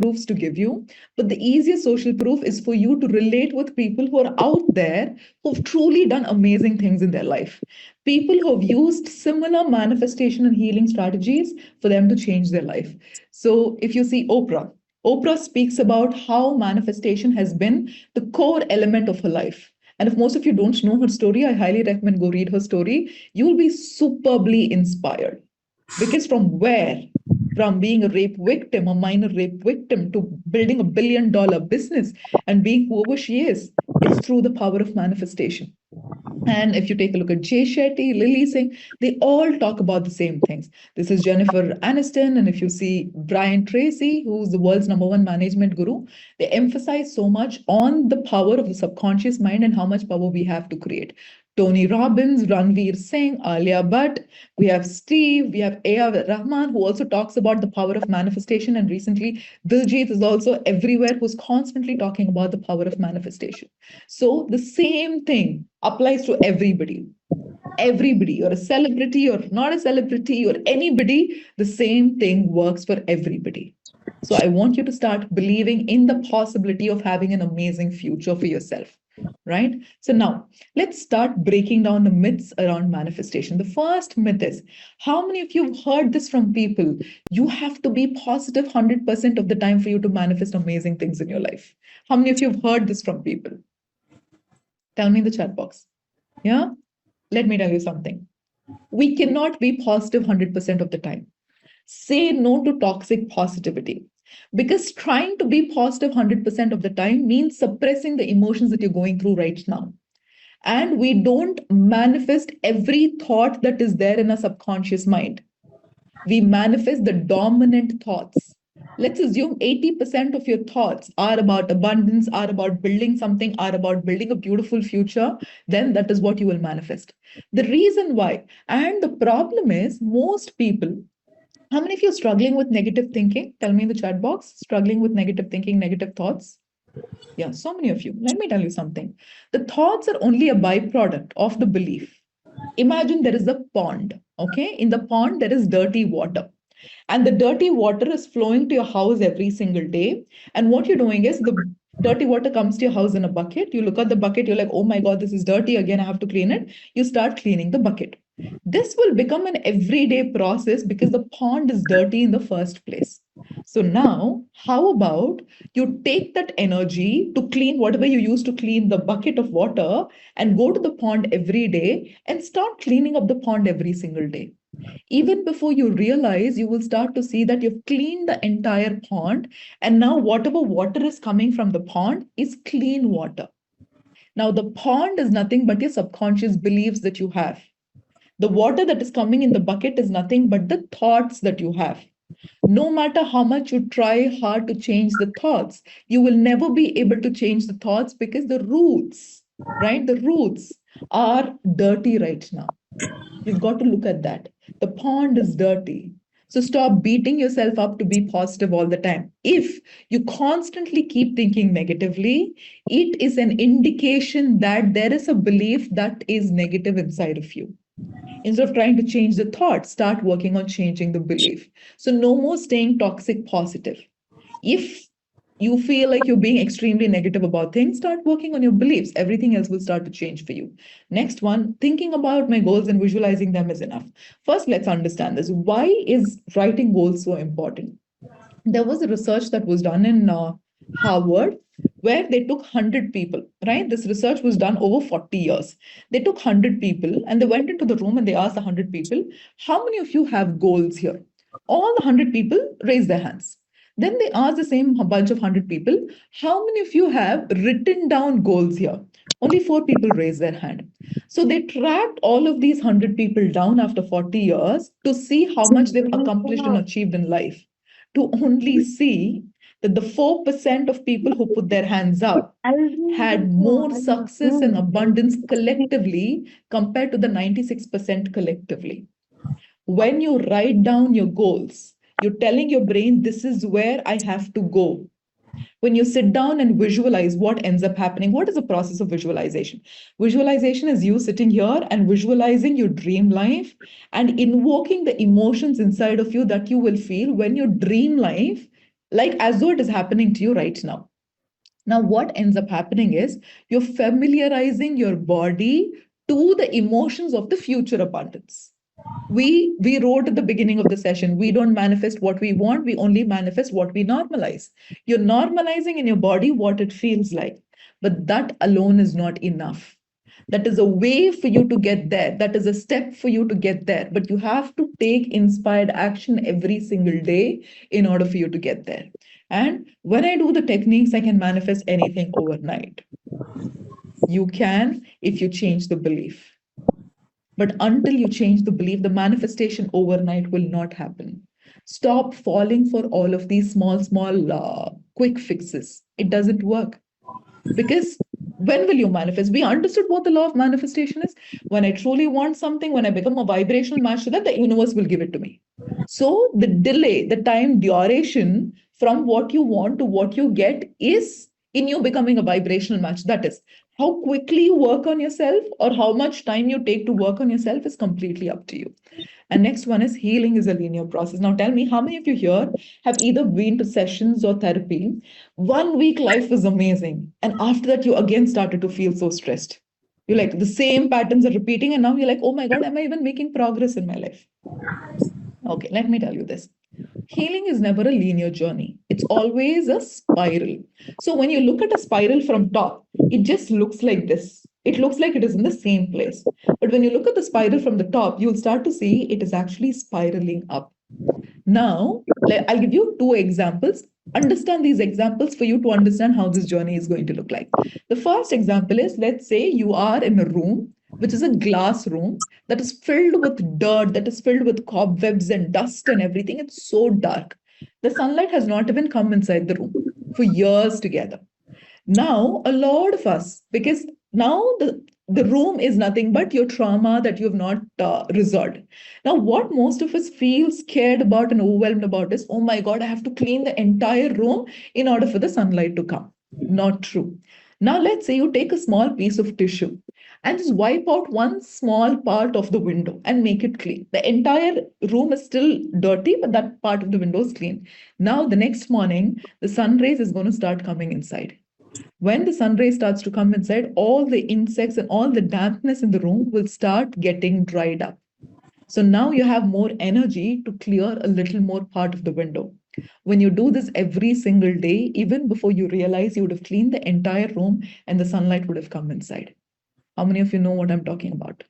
proofs to give you, but the easiest social proof is for you to relate with people who are out there who've truly done amazing things in their life. People who have used similar manifestation and healing strategies for them to change their life. So if you see Oprah, Oprah speaks about how manifestation has been the core element of her life. And if most of you don't know her story, I highly recommend go read her story. You will be superbly inspired. Because from where? From being a rape victim, a minor rape victim, to building $1 billion business and being whoever she is, it's through the power of manifestation. And if you take a look at Jay Shetty, Lily Singh, they all talk about the same things. This is Jennifer Aniston. And if you see Brian Tracy, who's the world's #1 management guru, they emphasize so much on the power of the subconscious mind and how much power we have to create. Tony Robbins, Ranveer Singh, Alia Bhatt, we have Steve, we have A.R. Rahman, who also talks about the power of manifestation. And recently, Diljit is also everywhere, who's constantly talking about the power of manifestation. So the same thing applies to everybody. Everybody, you're a celebrity or not a celebrity or anybody, the same thing works for everybody. So I want you to start believing in the possibility of having an amazing future for yourself. Right? So now let's start breaking down the myths around manifestation. The first myth is, how many of you have heard this from people? You have to be positive 100% of the time for you to manifest amazing things in your life. How many of you have heard this from people? Tell me in the chat box. Yeah? Let me tell you something. We cannot be positive 100% of the time. Say no to toxic positivity. Because trying to be positive 100% of the time means suppressing the emotions that you're going through right now. And we don't manifest every thought that is there in a subconscious mind. We manifest the dominant thoughts. Let's assume 80% of your thoughts are about abundance, are about building something, are about building a beautiful future. Then that is what you will manifest. The reason why, and the problem is, most people, how many of you are struggling with negative thinking? Tell me in the chat box. Struggling with negative thinking, negative thoughts? Yeah, so many of you. Let me tell you something. The thoughts are only a byproduct of the belief. Imagine there is a pond, okay? In the pond, there is dirty water. And the dirty water is flowing to your house every single day. And what you're doing is, the dirty water comes to your house in a bucket. You look at the bucket, you're like, oh my God, this is dirty again. I have to clean it. You start cleaning the bucket. This will become an everyday process because the pond is dirty in the first place. So now, how about you take that energy to clean whatever you use to clean the bucket of water and go to the pond every day and start cleaning up the pond every single day? Even before you realize, you will start to see that you've cleaned the entire pond. And now, whatever water is coming from the pond is clean water. Now, the pond is nothing but your subconscious beliefs that you have. The water that is coming in the bucket is nothing but the thoughts that you have. No matter how much you try hard to change the thoughts, you will never be able to change the thoughts because the roots, right? The roots are dirty right now. You've got to look at that. The pond is dirty. So stop beating yourself up to be positive all the time. If you constantly keep thinking negatively, it is an indication that there is a belief that is negative inside of you. Instead of trying to change the thought, start working on changing the belief. So no more staying toxic positive. If you feel like you're being extremely negative about things, start working on your beliefs. Everything else will start to change for you. Next one, thinking about my goals and visualizing them is enough. First, let's understand this. Why is writing goals so important? There was a research that was done in Harvard where they took 100 people, right? This research was done over 40 years. They took 100 people and they went into the room and they asked the 100 people, how many of you have goals here? All the 100 people raised their hands. Then they asked the same bunch of 100 people, how many of you have written down goals here? Only 4 people raised their hand. So they tracked all of these 100 people down after 40 years to see how much they've accomplished and achieved in life, to only see that the 4% of people who put their hands up had more success and abundance collectively compared to the 96% collectively. When you write down your goals, you're telling your brain, this is where I have to go. When you sit down and visualize, what ends up happening? What is the process of visualization? Visualization is you sitting here and visualizing your dream life and invoking the emotions inside of you that you will feel when your dream life like as though it is happening to you right now. Now, what ends up happening is you're familiarizing your body to the emotions of the future abundance. We wrote at the beginning of the session, we don't manifest what we want, we only manifest what we normalize. You're normalizing in your body what it feels like, but that alone is not enough. That is a way for you to get there, that is a step for you to get there, but you have to take inspired action every single day in order for you to get there. And when I do the techniques, I can manifest anything overnight. You can if you change the belief. But until you change the belief, the manifestation overnight will not happen. Stop falling for all of these small, quick fixes. It doesn't work. Because when will you manifest? We understood what the law of manifestation is. When I truly want something, when I become a vibrational match to that, the universe will give it to me. So the delay, the time duration from what you want to what you get is in you becoming a vibrational match. That is, how quickly you work on yourself or how much time you take to work on yourself is completely up to you. And next one is healing is a linear process. Now tell me, how many of you here have either been to sessions or therapy? 1 week life was amazing. And after that, you again started to feel so stressed. You're like, the same patterns are repeating. And now you're like, oh my God, am I even making progress in my life? Okay, let me tell you this. Healing is never a linear journey. It's always a spiral. So when you look at a spiral from top, it just looks like this. It looks like it is in the same place. But when you look at the spiral from the top, you'll start to see it is actually spiraling up. Now, I'll give you two examples. Understand these examples for you to understand how this journey is going to look like. The first example is, let's say you are in a room, which is a glass room that is filled with dirt, that is filled with cobwebs and dust and everything. It's so dark. The sunlight has not even come inside the room for years together. Now, a lot of us, because now the room is nothing but your trauma that you have not resolved. Now, what most of us feel scared about and overwhelmed about is, oh my God, I have to clean the entire room in order for the sunlight to come. Not true. Now, let's say you take a small piece of tissue and just wipe out one small part of the window and make it clean. The entire room is still dirty, but that part of the window is clean. Now, the next morning, the sun rays is going to start coming inside. When the sun ray starts to come inside, all the insects and all the dampness in the room will start getting dried up. So now you have more energy to clear a little more part of the window. When you do this every single day, even before you realize, you would have cleaned the entire room and the sunlight would have come inside. How many of you know what I'm talking about?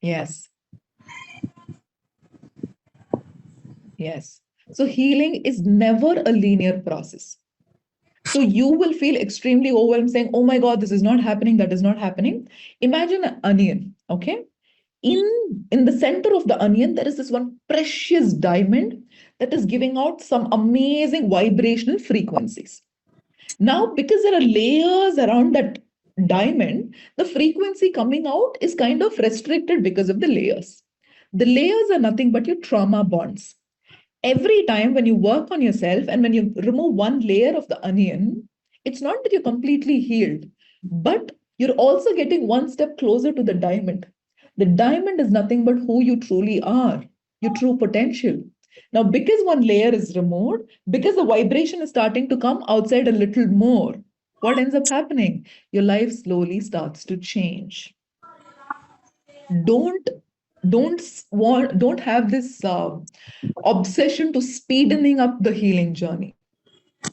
Yes. Yes. So healing is never a linear process. So you will feel extremely overwhelmed saying, oh my God, this is not happening, that is not happening. Imagine an onion, okay? In the center of the onion, there is this one precious diamond that is giving out some amazing vibrational frequencies. Now, because there are layers around that diamond, the frequency coming out is kind of restricted because of the layers. The layers are nothing but your trauma bonds. Every time when you work on yourself and when you remove one layer of the onion, it's not that you're completely healed, but you're also getting one step closer to the diamond. The diamond is nothing but who you truly are, your true potential. Now, because one layer is removed, because the vibration is starting to come outside a little more, what ends up happening? Your life slowly starts to change. Don't don't have this obsession to speeding up the healing journey.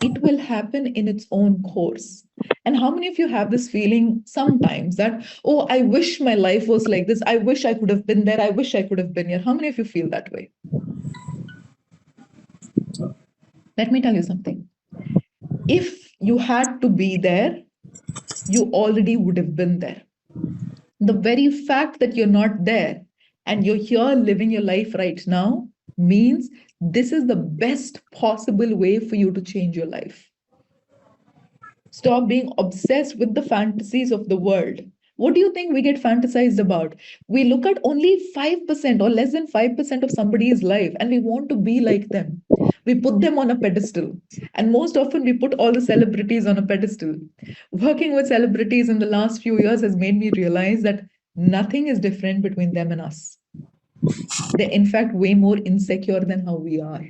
It will happen in its own course. And how many of you have this feeling sometimes that, oh, I wish my life was like this. I wish I could have been there. I wish I could have been here. How many of you feel that way? Let me tell you something. If you had to be there, you already would have been there. The very fact that you're not there and you're here living your life right now means this is the best possible way for you to change your life. Stop being obsessed with the fantasies of the world. What do you think we get fantasized about? We look at only 5% or less than 5% of somebody's life and we want to be like them. We put them on a pedestal. And most often we put all the celebrities on a pedestal. Working with celebrities in the last few years has made me realize that nothing is different between them and us. They're in fact way more insecure than how we are.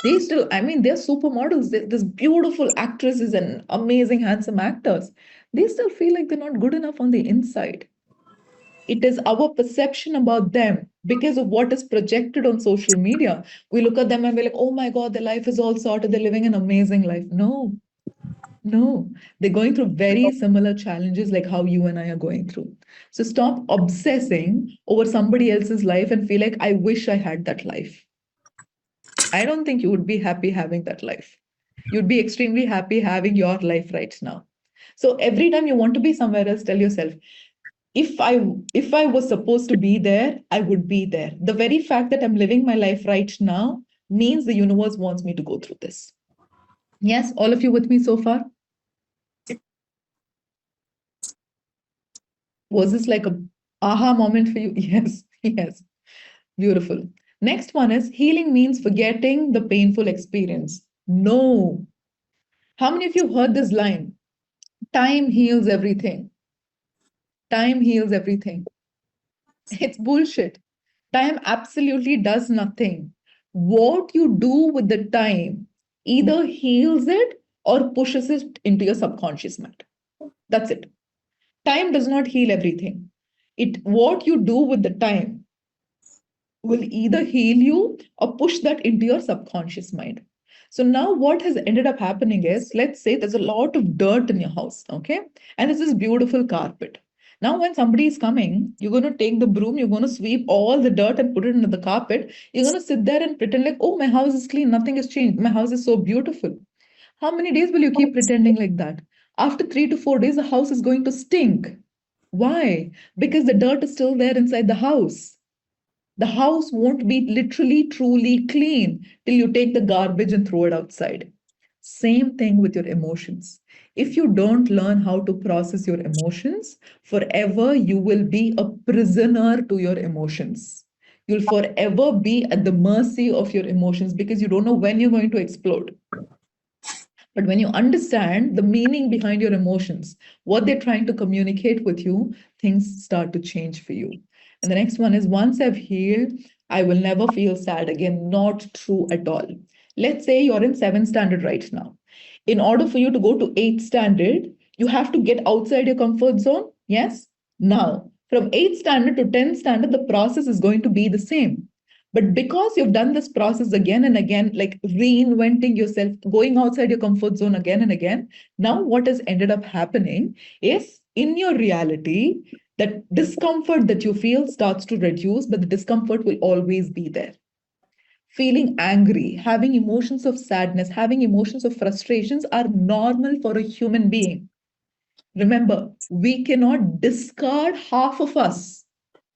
They still, I mean, they're supermodels. There's beautiful actresses and amazing, handsome actors. They still feel like they're not good enough on the inside. It is our perception about them because of what is projected on social media. We look at them and we're like, oh my God, their life is all sorted. They're living an amazing life. No, no. They're going through very similar challenges like how you and I are going through. So stop obsessing over somebody else's life and feel like, I wish I had that life. I don't think you would be happy having that life. You'd be extremely happy having your life right now. So every time you want to be somewhere else, tell yourself, if I was supposed to be there, I would be there. The very fact that I'm living my life right now means the universe wants me to go through this. Yes, all of you with me so far? Was this like a aha moment for you? Yes, yes. Beautiful. Next one is healing means forgetting the painful experience. No. How many of you heard this line? Time heals everything. Time heals everything. It's bullshit. Time absolutely does nothing. What you do with the time either heals it or pushes it into your subconscious mind. That's it. Time does not heal everything. What you do with the time will either heal you or push that into your subconscious mind. So now what has ended up happening is, let's say there's a lot of dirt in your house, okay? And there's this beautiful carpet. Now, when somebody is coming, you're going to take the broom, you're going to sweep all the dirt and put it into the carpet. You're going to sit there and pretend like, oh, my house is clean, nothing has changed. My house is so beautiful. How many days will you keep pretending like that? After 3 to 4 days, the house is going to stink. Why? Because the dirt is still there inside the house. The house won't be literally, truly clean till you take the garbage and throw it outside. Same thing with your emotions. If you don't learn how to process your emotions, forever you will be a prisoner to your emotions. You'll forever be at the mercy of your emotions because you don't know when you're going to explode. But when you understand the meaning behind your emotions, what they're trying to communicate with you, things start to change for you. And the next one is once I've healed, I will never feel sad again. Not true at all. Let's say you're in 7th standard right now. In order for you to go to 8th standard, you have to get outside your comfort zone. Yes? Now, from 8th standard to 10th standard, the process is going to be the same. But because you've done this process again and again, like reinventing yourself, going outside your comfort zone again and again, now what has ended up happening is in your reality, that discomfort that you feel starts to reduce, but the discomfort will always be there. Feeling angry, having emotions of sadness, having emotions of frustrations are normal for a human being. Remember, we cannot discard half of us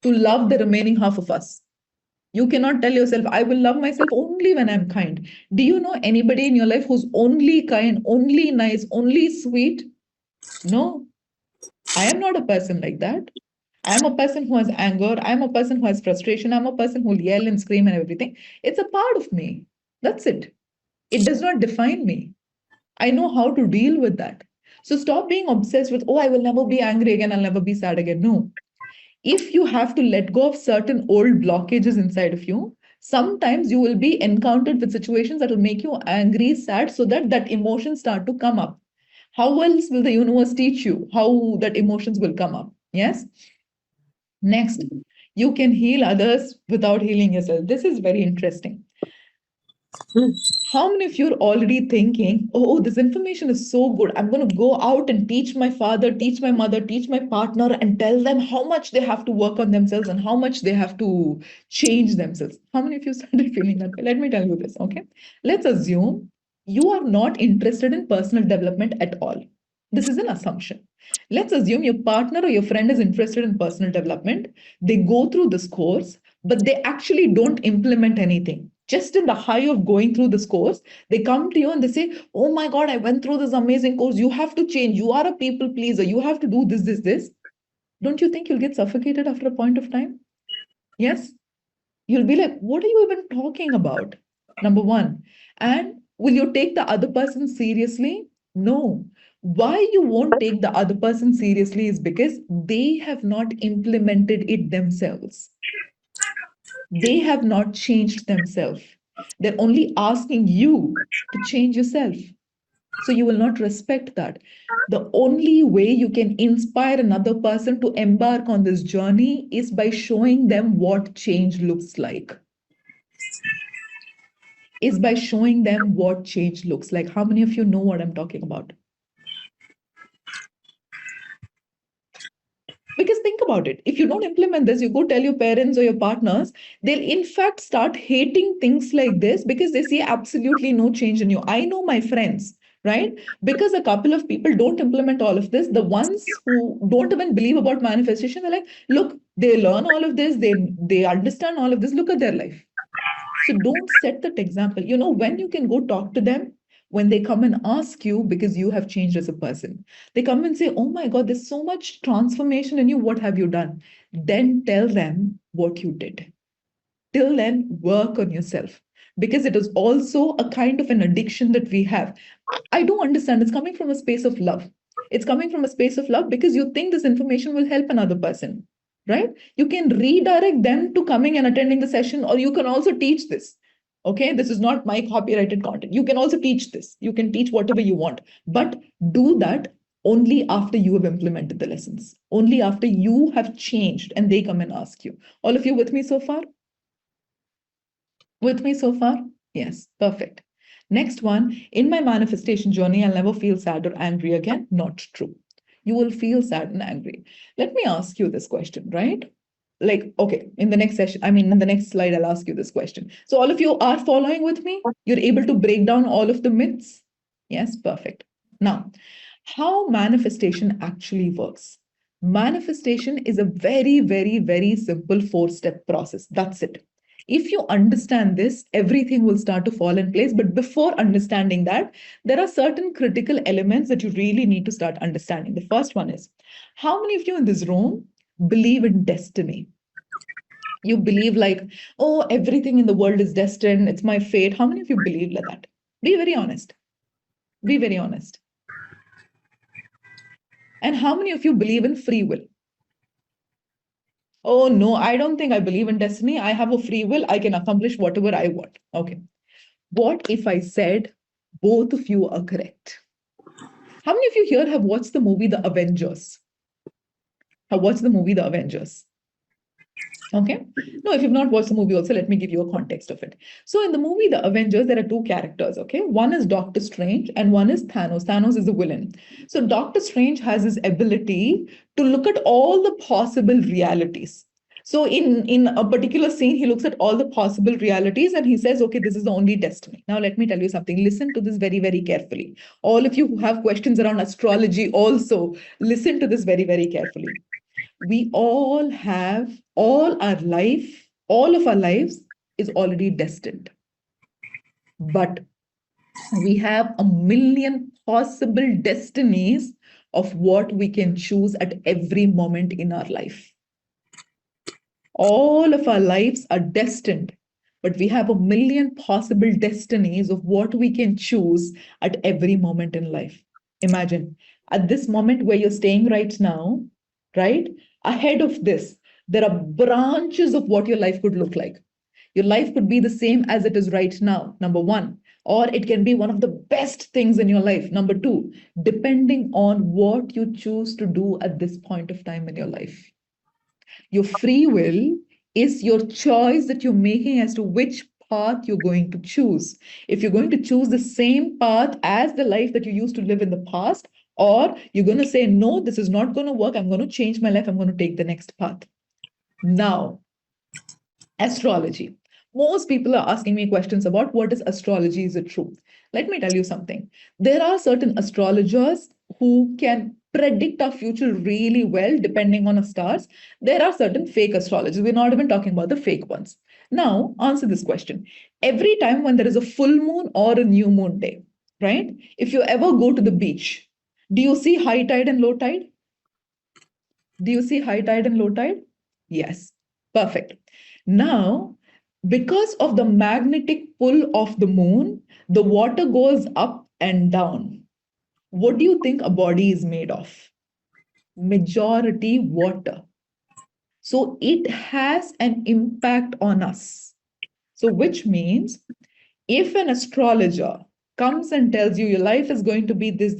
to love the remaining half of us. You cannot tell yourself, I will love myself only when I'm kind. Do you know anybody in your life who's only kind, only nice, only sweet? No, I am not a person like that. I am a person who has anger. I am a person who has frustration. I'm a person who will yell and scream and everything. It's a part of me. That's it. It does not define me. I know how to deal with that. So stop being obsessed with, oh, I will never be angry again. I'll never be sad again. No, if you have to let go of certain old blockages inside of you, sometimes you will be encountered with situations that will make you angry, sad, so that that emotions start to come up. How else will the universe teach you how that emotions will come up? Yes. Next, you can heal others without healing yourself. This is very interesting. How many of you are already thinking, oh, this information is so good. I'm going to go out and teach my father, teach my mother, teach my partner, and tell them how much they have to work on themselves and how much they have to change themselves. How many of you started feeling that way? Let me tell you this, okay? Let's assume you are not interested in personal development at all. This is an assumption. Let's assume your partner or your friend is interested in personal development. They go through this course, but they actually don't implement anything. Just in the high of going through this course, they come to you and they say, oh my God, I went through this amazing course. You have to change. You are a people pleaser. You have to do this, this, this. Don't you think you'll get suffocated after a point of time? Yes? You'll be like, what are you even talking about? Number one. And will you take the other person seriously? No. Why you won't take the other person seriously is because they have not implemented it themselves. They have not changed themselves. They're only asking you to change yourself. So you will not respect that. The only way you can inspire another person to embark on this journey is by showing them what change looks like. Is by showing them what change looks like. How many of you know what I'm talking about? Because think about it. If you don't implement this, you go tell your parents or your partners, they'll in fact start hating things like this because they see absolutely no change in you. I know my friends, right? Because a couple of people don't implement all of this. The ones who don't even believe about manifestation, they're like, look, they learn all of this, they understand all of this. Look at their life. So don't set that example. You know, when you can go talk to them, when they come and ask you because you have changed as a person, they come and say, oh my God, there's so much transformation in you. What have you done? Then tell them what you did. Till then, work on yourself because it is also a kind of an addiction that we have. I do understand it's coming from a space of love. It's coming from a space of love because you think this information will help another person, right? You can redirect them to coming and attending the session, or you can also teach this. Okay, this is not my copyrighted content. You can also teach this. You can teach whatever you want, but do that only after you have implemented the lessons, only after you have changed and they come and ask you. All of you with me so far? With me so far? Yes, perfect. Next one, in my manifestation journey, I'll never feel sad or angry again. Not true. You will feel sad and angry. Let me ask you this question, right? Like, okay, in the next session, I mean, in the next slide, I'll ask you this question. So, all of you are following with me? You're able to break down all of the myths? Yes, perfect. Now, how manifestation actually works. Manifestation is a very, very, very simple four-step process. That's it. If you understand this, everything will start to fall in place. But before understanding that, there are certain critical elements that you really need to start understanding. The first one is, how many of you in this room believe in destiny? You believe like, oh, everything in the world is destined, it's my fate. How many of you believe like that? Be very honest. Be very honest. And how many of you believe in free will? Oh, no, I don't think I believe in destiny. I have a free will. I can accomplish whatever I want. Okay. What if I said both of you are correct? How many of you here have watched the movie The Avengers? Have watched the movie The Avengers? Okay. No, if you've not watched the movie, also let me give you a context of it. So in the movie The Avengers, there are two characters. Okay, one is Doctor Strange and one is Thanos. Thanos is the villain. So Doctor Strange has his ability to look at all the possible realities. So in a particular scene, he looks at all the possible realities and he says, okay, this is the only destiny. Now let me tell you something. Listen to this very, very carefully. All of you who have questions around astrology also listen to this very, very carefully. We all have all our life, all of our lives is already destined. But we have a million possible destinies of what we can choose at every moment in our life. All of our lives are destined, but we have a million possible destinies of what we can choose at every moment in life. Imagine at this moment where you're staying right now, right? Ahead of this, there are branches of what your life could look like. Your life could be the same as it is right now, number one, or it can be one of the best things in your life, number two, depending on what you choose to do at this point of time in your life. Your free will is your choice that you're making as to which path you're going to choose. If you're going to choose the same path as the life that you used to live in the past, or you're going to say, no, this is not going to work. I'm going to change my life. I'm going to take the next path. Now, astrology. Most people are asking me questions about what is astrology? Is it true? Let me tell you something. There are certain astrologers who can predict our future really well depending on our stars. There are certain fake astrologers. We're not even talking about the fake ones. Now, answer this question. Every time when there is a full moon or a new moon day, right? If you ever go to the beach, do you see high tide and low tide? Do you see high tide and low tide? Yes. Perfect. Now, because of the magnetic pull of the moon, the water goes up and down. What do you think a body is made of? Majority water. So it has an impact on us. So, which means if an astrologer comes and tells you your life is going to be this,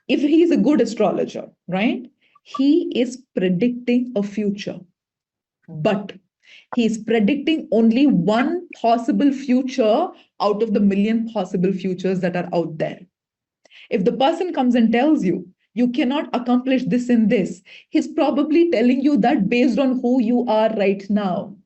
if he is a good astrologer, right? He is predicting a future, but he is predicting only one possible future out of the million possible futures that are out there. If the person comes and tells you, you cannot accomplish this and this, he's probably telling you that based on who you are right now,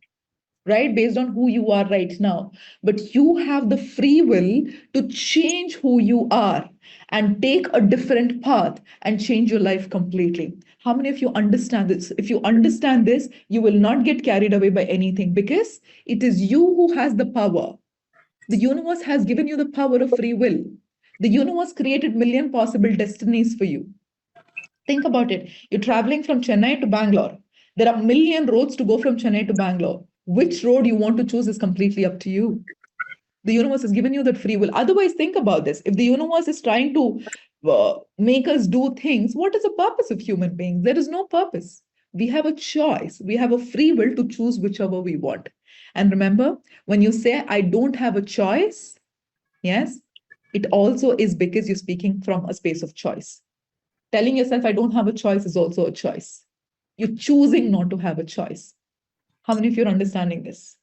right? Based on who you are right now. But you have the free will to change who you are and take a different path and change your life completely. How many of you understand this? If you understand this, you will not get carried away by anything because it is you who has the power. The universe has given you the power of free will. The universe created million possible destinies for you. Think about it. You're traveling from Chennai to Bangalore. There are a million roads to go from Chennai to Bangalore. Which road you want to choose is completely up to you. The universe has given you that free will. Otherwise, think about this. If the universe is trying to make us do things, what is the purpose of human beings? There is no purpose. We have a choice. We have a free will to choose whichever we want. And remember, when you say, I don't have a choice, yes, it also is because you're speaking from a space of choice. Telling yourself, I don't have a choice is also a choice. You're choosing not to have a choice. How many of you are understanding this?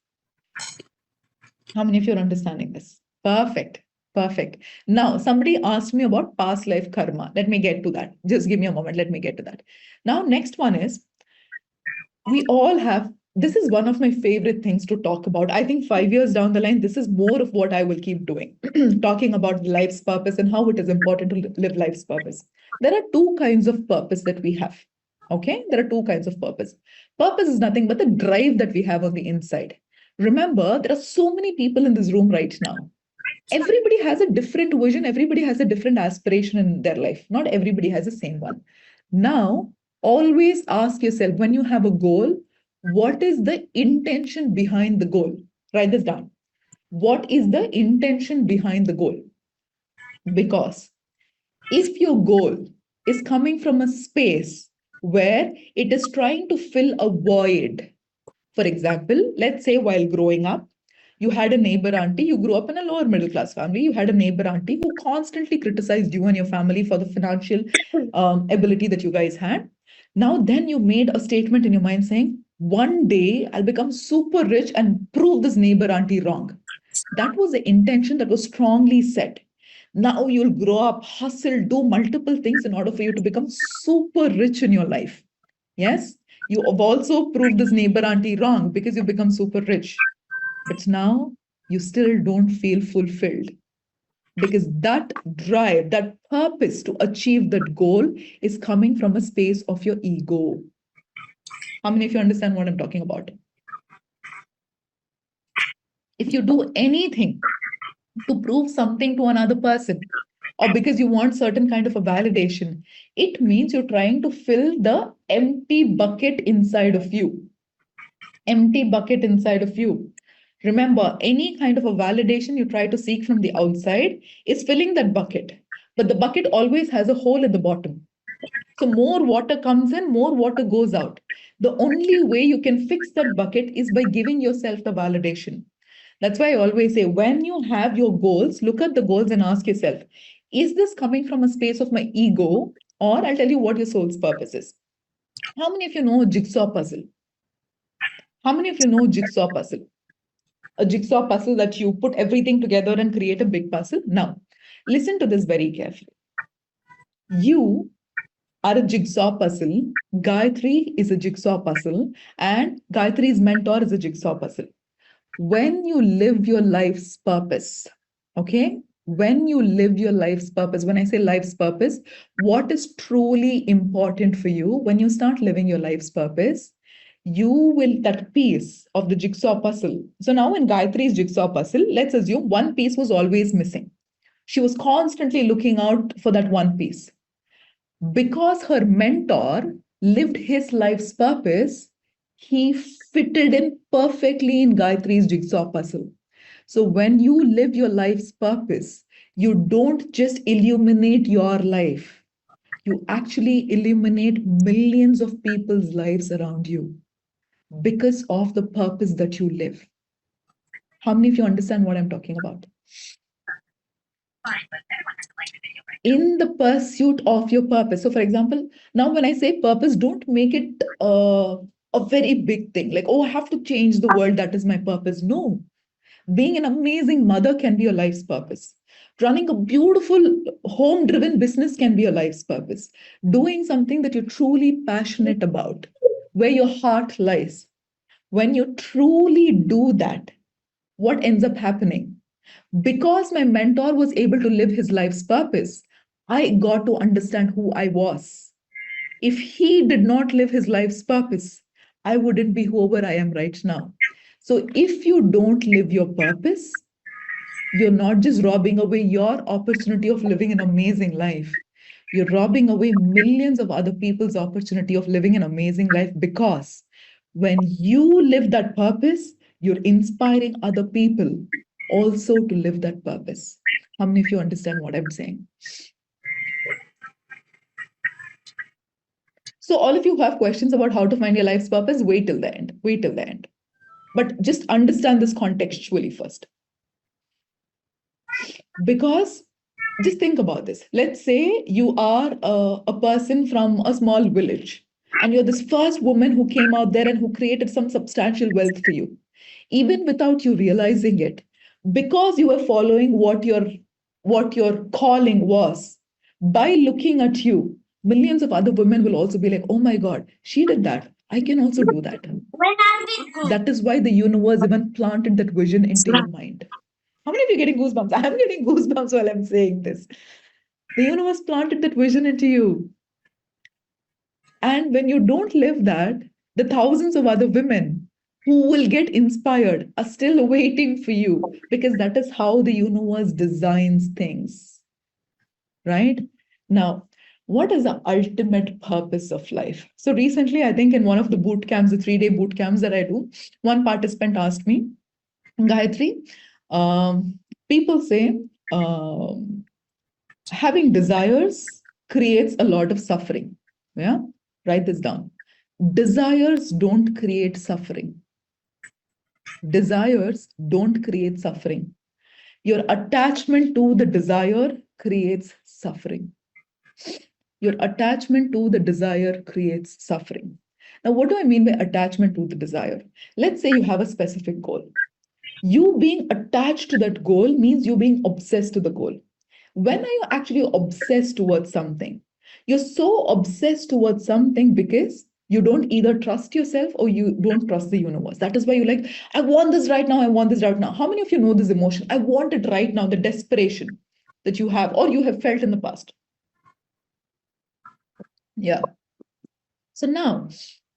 How many of you are understanding this? Perfect. Perfect. Now, somebody asked me about past life karma. Let me get to that. Just give me a moment. Let me get to that. Now, next one is we all have. This is one of my favorite things to talk about. I think 5 years down the line, this is more of what I will keep doing, talking about life's purpose and how it is important to live life's purpose. There are two kinds of purpose that we have. Okay, there are two kinds of purpose. Purpose is nothing but the drive that we have on the inside. Remember, there are so many people in this room right now. Everybody has a different vision, everybody has a different aspiration in their life. Not everybody has the same one. Now, always ask yourself when you have a goal, what is the intention behind the goal? Write this down. What is the intention behind the goal? Because if your goal is coming from a space where it is trying to fill a void, for example, let's say while growing up, you had a neighbor auntie, you grew up in a lower middle class family, you had a neighbor auntie who constantly criticized you and your family for the financial ability that you guys had. Now, then you made a statement in your mind saying, one day I'll become super rich and prove this neighbor auntie wrong. That was the intention that was strongly set. Now you'll grow up, hustle, do multiple things in order for you to become super rich in your life. Yes, you have also proved this neighbor auntie wrong because you become super rich. But now you still don't feel fulfilled because that drive, that purpose to achieve that goal is coming from a space of your ego. How many of you understand what I'm talking about? If you do anything to prove something to another person, or because you want certain kind of a validation, it means you're trying to fill the empty bucket inside of you. Empty bucket inside of you. Remember, any kind of a validation you try to seek from the outside is filling that bucket. But the bucket always has a hole at the bottom. So more water comes in, more water goes out. The only way you can fix that bucket is by giving yourself the validation. That's why I always say, when you have your goals, look at the goals and ask yourself, is this coming from a space of my ego? Or I'll tell you what your soul's purpose is. How many of you know a jigsaw puzzle? How many of you know jigsaw puzzle? A jigsaw puzzle that you put everything together and create a big puzzle. Now, listen to this very carefully. You are a jigsaw puzzle. Gayatri is a jigsaw puzzle, and Gayatri's mentor is a jigsaw puzzle. When you live your life's purpose, okay? When you live your life's purpose, when I say life's purpose, what is truly important for you when you start living your life's purpose? You will, that piece of the jigsaw puzzle. So now in Gayatri's jigsaw puzzle, let's assume one piece was always missing. She was constantly looking out for that one piece. Because her mentor lived his life's purpose, he fitted in perfectly in Gayatri's jigsaw puzzle. So when you live your life's purpose, You don't just illuminate your life, you actually illuminate millions of people's lives around you because of the purpose that you live. How many of you understand what I'm talking about? In the pursuit of your purpose. So, for example, now when I say purpose, don't make it a very big thing like, oh, I have to change the world. That is my purpose. No, being an amazing mother can be your life's purpose. Running a beautiful home driven business can be your life's purpose. Doing something that you're truly passionate about, where your heart lies. When you truly do that, what ends up happening? Because my mentor was able to live his life's purpose, I got to understand who I was. If he did not live his life's purpose, I wouldn't be whoever I am right now. So if you don't live your purpose, you're not just robbing away your opportunity of living an amazing life. You're robbing away millions of other people's opportunity of living an amazing life because when you live that purpose, you're inspiring other people also to live that purpose. How many of you understand what I'm saying? So, all of you who have questions about how to find your life's purpose, wait till the end. Wait till the end. But just understand this contextually first. Because just think about this. Let's say you are a person from a small village and you're this first woman who came out there and who created some substantial wealth for you, even without you realizing it, because you were following what your calling was. By looking at you, millions of other women will also be like, oh my God, she did that. I can also do that. That is why the universe even planted that vision into your mind. How many of you are getting goosebumps? I'm getting goosebumps while I'm saying this. The universe planted that vision into you. And when you don't live that, the thousands of other women who will get inspired are still waiting for you because that is how the universe designs things. Right? Now, what is the ultimate purpose of life? So recently, I think in one of the boot camps, the 3-day boot camps that I do, one participant asked me, Gayatri, people say having desires creates a lot of suffering. Yeah, write this down. Desires don't create suffering. Desires don't create suffering. Your attachment to the desire creates suffering. Your attachment to the desire creates suffering. Now, what do I mean by attachment to the desire? Let's say you have a specific goal. You being attached to that goal means you being obsessed to the goal. When are you actually obsessed towards something? You're so obsessed towards something because you don't either trust yourself or you don't trust the universe. That is why you're like, I want this right now. I want this right now. How many of you know this emotion? I want it right now, the desperation that you have or you have felt in the past. Yeah. So now,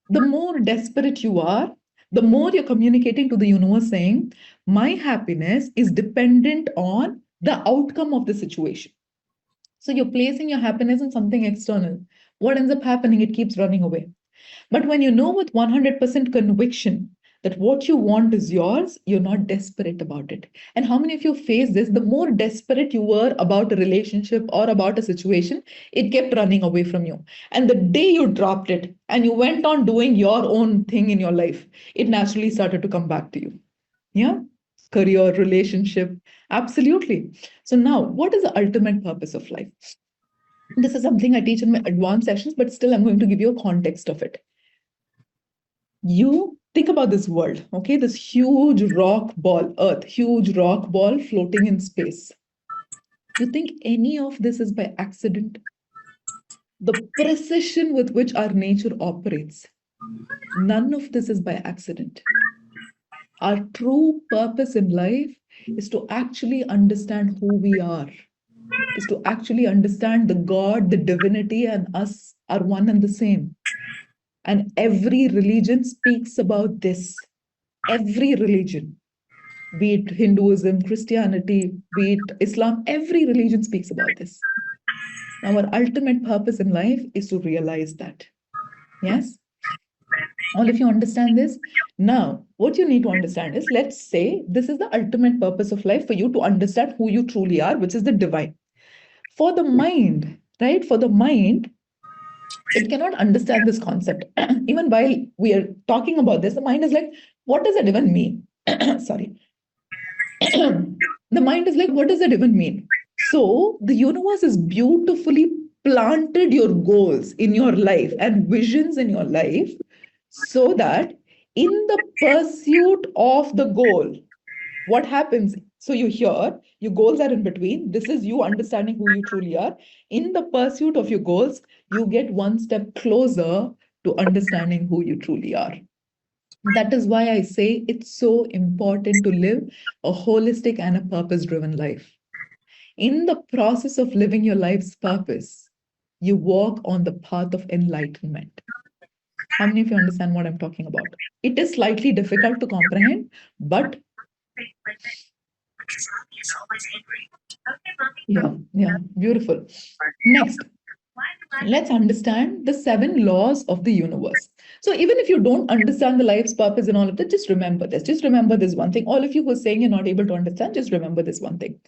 the more desperate you are, the more you're communicating to the universe saying, my happiness is dependent on the outcome of the situation. So you're placing your happiness in something external. What ends up happening? It keeps running away. But when you know with 100% conviction that what you want is yours, you're not desperate about it. And how many of you face this? The more desperate you were about a relationship or about a situation, it kept running away from you. And the day you dropped it and you went on doing your own thing in your life, it naturally started to come back to you. Yeah? Career, relationship, absolutely. So now, what is the ultimate purpose of life? This is something I teach in my advanced sessions, but still I'm going to give you a context of it. You think about this world, okay? This huge rock ball, Earth, huge rock ball floating in space. You think any of this is by accident? The precision with which our nature operates, none of this is by accident. Our true purpose in life is to actually understand who we are, is to actually understand the God, the divinity, and us are one and the same. And every religion speaks about this. Every religion, be it Hinduism, Christianity, be it Islam, every religion speaks about this. Now, our ultimate purpose in life is to realize that. Yes? All of you understand this? Now, what you need to understand is, let's say this is the ultimate purpose of life for you to understand who you truly are, which is the divine. For the mind, right? For the mind, it cannot understand this concept. Even while we are talking about this, the mind is like, what does it even mean? Sorry. The mind is like, what does it even mean? So the universe is beautifully planted your goals in your life and visions in your life so that in the pursuit of the goal, what happens? So you hear your goals are in between. This is you understanding who you truly are. In the pursuit of your goals, you get one step closer to understanding who you truly are. That is why I say it's so important to live a holistic and a purpose driven life. In the process of living your life's purpose, you walk on the path of enlightenment. How many of you understand what I'm talking about? It is slightly difficult to comprehend, but yeah, beautiful. Next, let's understand the 7 laws of the universe. So even if you don't understand the life's purpose and all of that, just remember this. Just remember this one thing. All of you who are saying you're not able to understand, just remember this one thing.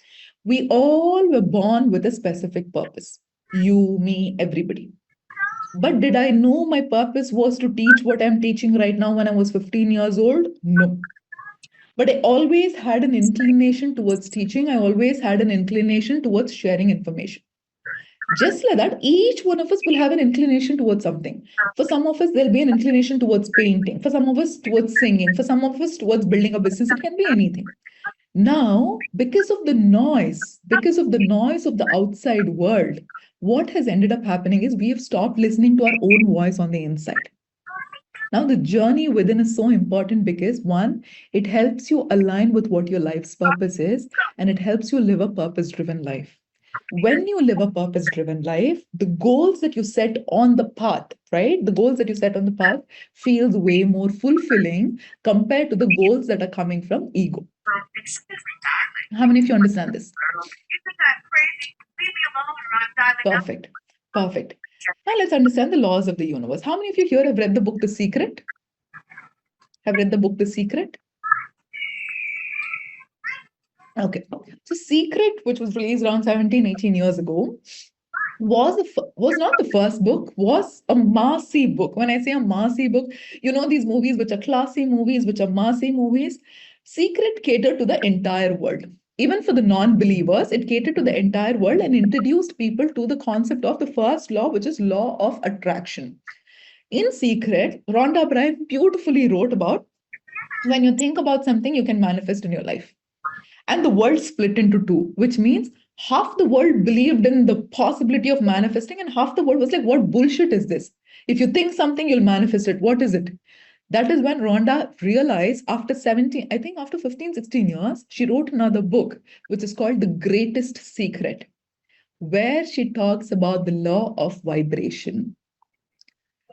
We all were born with a specific purpose. You, me, everybody. But did I know my purpose was to teach what I'm teaching right now when I was 15 years old? No. But I always had an inclination towards teaching. I always had an inclination towards sharing information. Just like that, each one of us will have an inclination towards something. For some of us, there'll be an inclination towards painting. For some of us, towards singing. For some of us, towards building a business. It can be anything. Now, because of the noise of the outside world, what has ended up happening is we have stopped listening to our own voice on the inside. Now, the journey within is so important because one, it helps you align with what your life's purpose is, and it helps you live a purpose driven life. When you live a purpose driven life, the goals that you set on the path, right? The goals that you set on the path feels way more fulfilling compared to the goals that are coming from ego. How many of you understand this? Perfect. Perfect. Now let's understand the laws of the universe. How many of you here have read the book The Secret? Have read the book The Secret? Okay. So Secret, which was released around 17, 18 years ago, was not the first book, was a massy book. When I say a massy book, you know these movies which are classy movies, which are massy movies. Secret catered to the entire world. Even for the non-believers, it catered to the entire world and introduced people to the concept of the first law, which is law of attraction. In Secret, Rhonda Byrne beautifully wrote about when you think about something, you can manifest in your life. And the world split into two, which means half the world believed in the possibility of manifesting, and half the world was like, what bullshit is this? If you think something, you'll manifest it. What is it? That is when Rhonda realized after 17, I think after 15, 16 years, she wrote another book, which is called The Greatest Secret, where she talks about the law of vibration.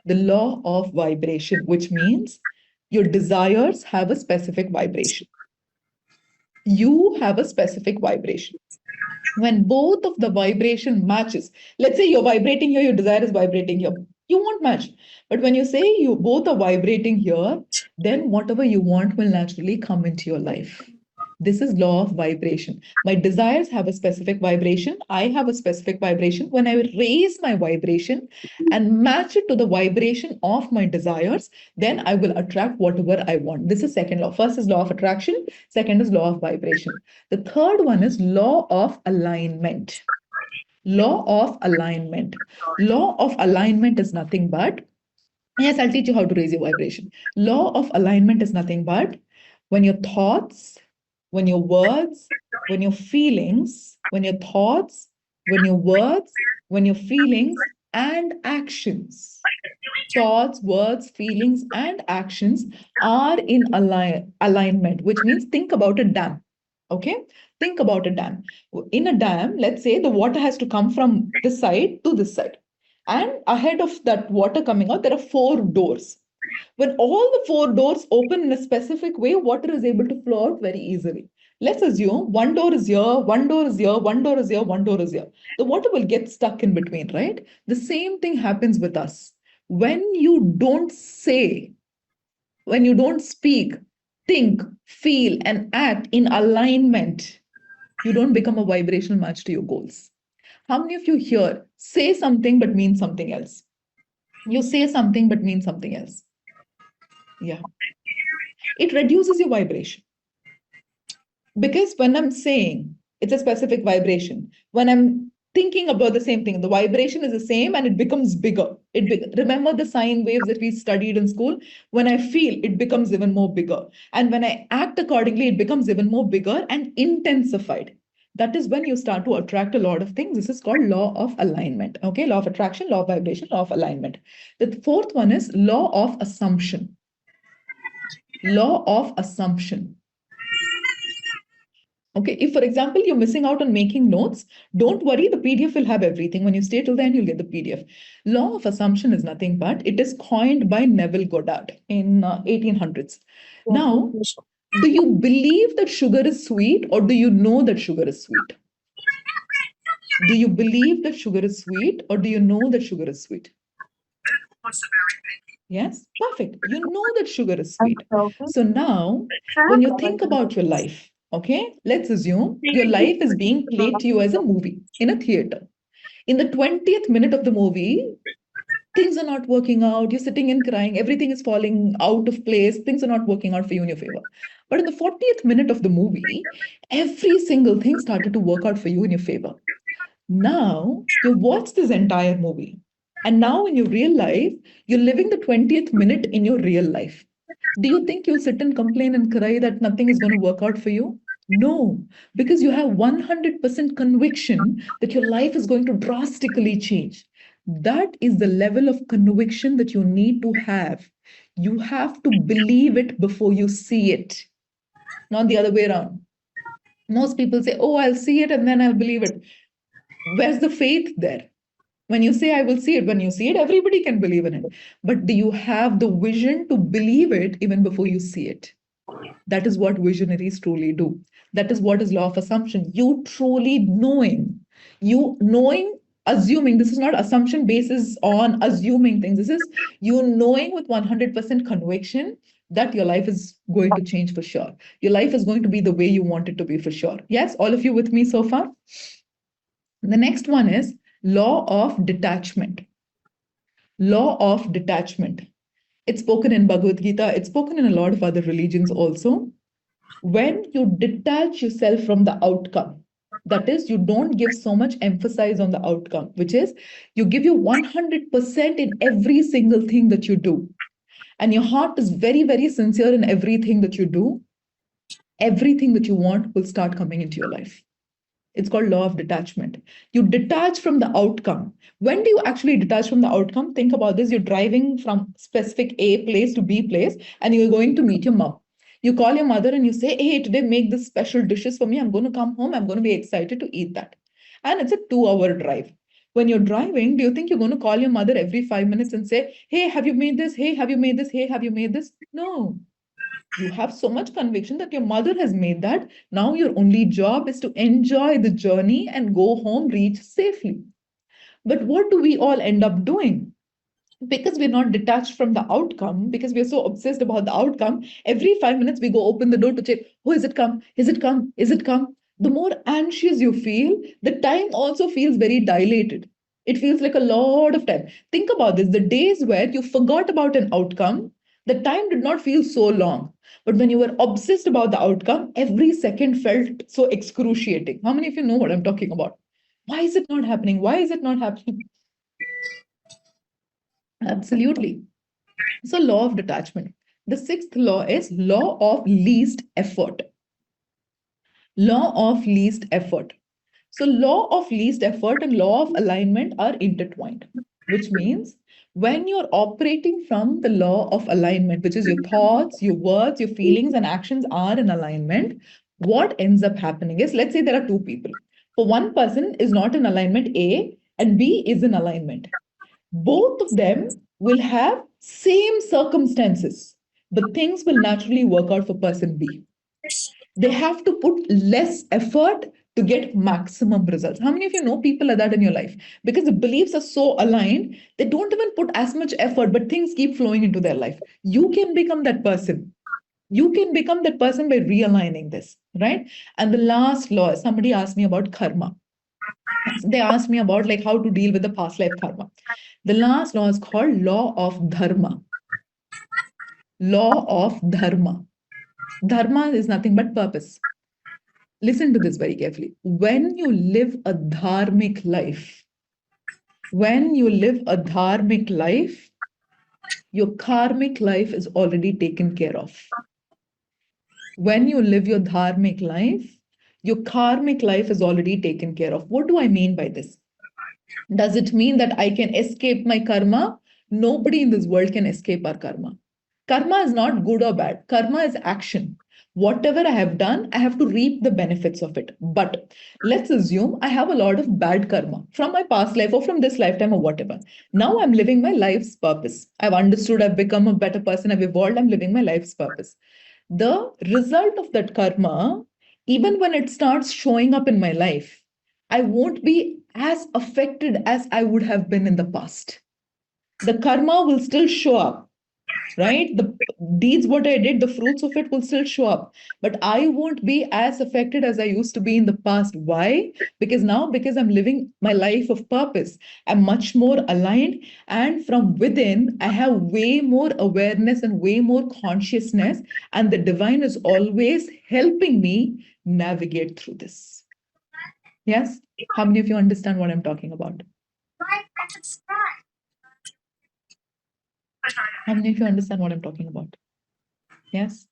The law of vibration, which means your desires have a specific vibration. You have a specific vibration. When both of the vibration matches, let's say you're vibrating here, your desire is vibrating here, you won't match. But when you say you both are vibrating here, then whatever you want will naturally come into your life. This is law of vibration. My desires have a specific vibration. I have a specific vibration. When I raise my vibration and match it to the vibration of my desires, then I will attract whatever I want. This is second law. First is law of attraction. Second is law of vibration. The third one is law of alignment. Law of alignment. Law of alignment is nothing but, yes, I'll teach you how to raise your vibration. Law of alignment is nothing but when your thoughts, when your words, when your feelings, when your thoughts, when your words, when your feelings and actions, thoughts, words, feelings, and actions are in alignment, which means think about a dam. Okay, think about a dam. In a dam, let's say the water has to come from this side to this side. And ahead of that water coming out, there are 4 doors. When all the 4 doors open in a specific way, water is able to flow out very easily. Let's assume one door is here, one door is here, one door is here, one door is here. The water will get stuck in between, right? The same thing happens with us. When you don't say When you don't speak, think, feel, and act in alignment, you don't become a vibrational match to your goals. How many of you here say something but mean something else? You say something but mean something else. Yeah. It reduces your vibration. Because when I'm saying it's a specific vibration, when I'm thinking about the same thing, the vibration is the same and it becomes bigger. Remember the sine waves that we studied in school? When I feel, it becomes even more bigger. And when I act accordingly, it becomes even more bigger and intensified. That is when you start to attract a lot of things. This is called law of alignment. Okay, law of attraction, law of vibration, law of alignment. The fourth one is law of assumption. Law of assumption. Okay, if for example you're missing out on making notes, don't worry, the PDF will have everything. When you stay till then, you'll get the PDF. Law of assumption is nothing but it is coined by Neville Goddard in 1800s. Now, do you believe that sugar is sweet or do you know that sugar is sweet? Do you believe that sugar is sweet or do you know that sugar is sweet? Yes, perfect. You know that sugar is sweet. So now, when you think about your life, okay, let's assume your life is being played to you as a movie in a theater. In the 20th minute of the movie, things are not working out. You're sitting and crying. Everything is falling out of place. Things are not working out for you in your favor. But in the 40th minute of the movie, every single thing started to work out for you in your favor. Now you watch this entire movie. And now in your real life, you're living the 20th minute in your real life. Do you think you'll sit and complain and cry that nothing is going to work out for you? No, because you have 100% conviction that your life is going to drastically change. That is the level of conviction that you need to have. You have to believe it before you see it, not the other way around. Most people say, oh, I'll see it and then I'll believe it. Where's the faith there? When you say, I will see it, when you see it, everybody can believe in it. But do you have the vision to believe it even before you see it? That is what visionaries truly do. That is what is law of assumption. You truly knowing, assuming. This is not assumption basis on assuming things. This is you knowing with 100% conviction that your life is going to change for sure. Your life is going to be the way you want it to be for sure. Yes, all of you with me so far? The next one is law of detachment. Law of detachment. It's spoken in Bhagavad Gita. It's spoken in a lot of other religions also. When you detach yourself from the outcome, that is, you don't give so much emphasis on the outcome, which is you give your 100% in every single thing that you do. And your heart is very, very sincere in everything that you do. Everything that you want will start coming into your life. It's called law of detachment. You detach from the outcome. When do you actually detach from the outcome? Think about this. You're driving from specific A place to B place, and you're going to meet your mom. You call your mother and you say, hey, today make this special dishes for me. I'm going to come home. I'm going to be excited to eat that. And it's a 2-hour drive. When you're driving, do you think you're going to call your mother every 5 minutes and say, hey, have you made this? Hey, have you made this? Hey, have you made this? No. You have so much conviction that your mother has made that. Now your only job is to enjoy the journey and go home, reach safely. But what do we all end up doing? Because we're not detached from the outcome, because we're so obsessed about the outcome, every 5 minutes we go open the door to check, oh, is it come? Is it come? Is it come? The more anxious you feel, the time also feels very dilated. It feels like a lot of time. Think about this, the days where you forgot about an outcome, the time did not feel so long. But when you were obsessed about the outcome, every second felt so excruciating. How many of you know what I'm talking about? Why is it not happening? Why is it not happening? Absolutely. So, law of detachment. The sixth law is law of least effort. Law of least effort. So, law of least effort and law of alignment are intertwined, which means when you're operating from the law of alignment, which is your thoughts, your words, your feelings, and actions are in alignment, what ends up happening is, let's say there are two people. For one person is not in alignment A and B is in alignment. Both of them will have same circumstances, but things will naturally work out for person B. They have to put less effort to get maximum results. How many of you know people like that in your life? Because the beliefs are so aligned, they don't even put as much effort, but things keep flowing into their life. You can become that person. You can become that person by realigning this, right? And the last law, somebody asked me about karma. They asked me about like how to deal with the past life karma. The last law is called law of dharma. Law of dharma. Dharma is nothing but purpose. Listen to this very carefully. When you live a dharmic life, when you live a dharmic life, your karmic life is already taken care of. When you live your dharmic life, your karmic life is already taken care of. What do I mean by this? Does it mean that I can escape my karma? Nobody in this world can escape our karma. Karma is not good or bad. Karma is action. Whatever I have done, I have to reap the benefits of it. But let's assume I have a lot of bad karma from my past life or from this lifetime or whatever. Now I'm living my life's purpose. I've understood, I've become a better person, I've evolved, I'm living my life's purpose. The result of that karma, even when it starts showing up in my life, I won't be as affected as I would have been in the past. The karma will still show up, right? The deeds, what I did, the fruits of it will still show up. But I won't be as affected as I used to be in the past. Why? Because now, because I'm living my life of purpose, I'm much more aligned. And from within, I have way more awareness and way more consciousness. And the divine is always helping me navigate through this. Yes? How many of you understand what I'm talking about? How many of you understand what I'm talking about? Yes?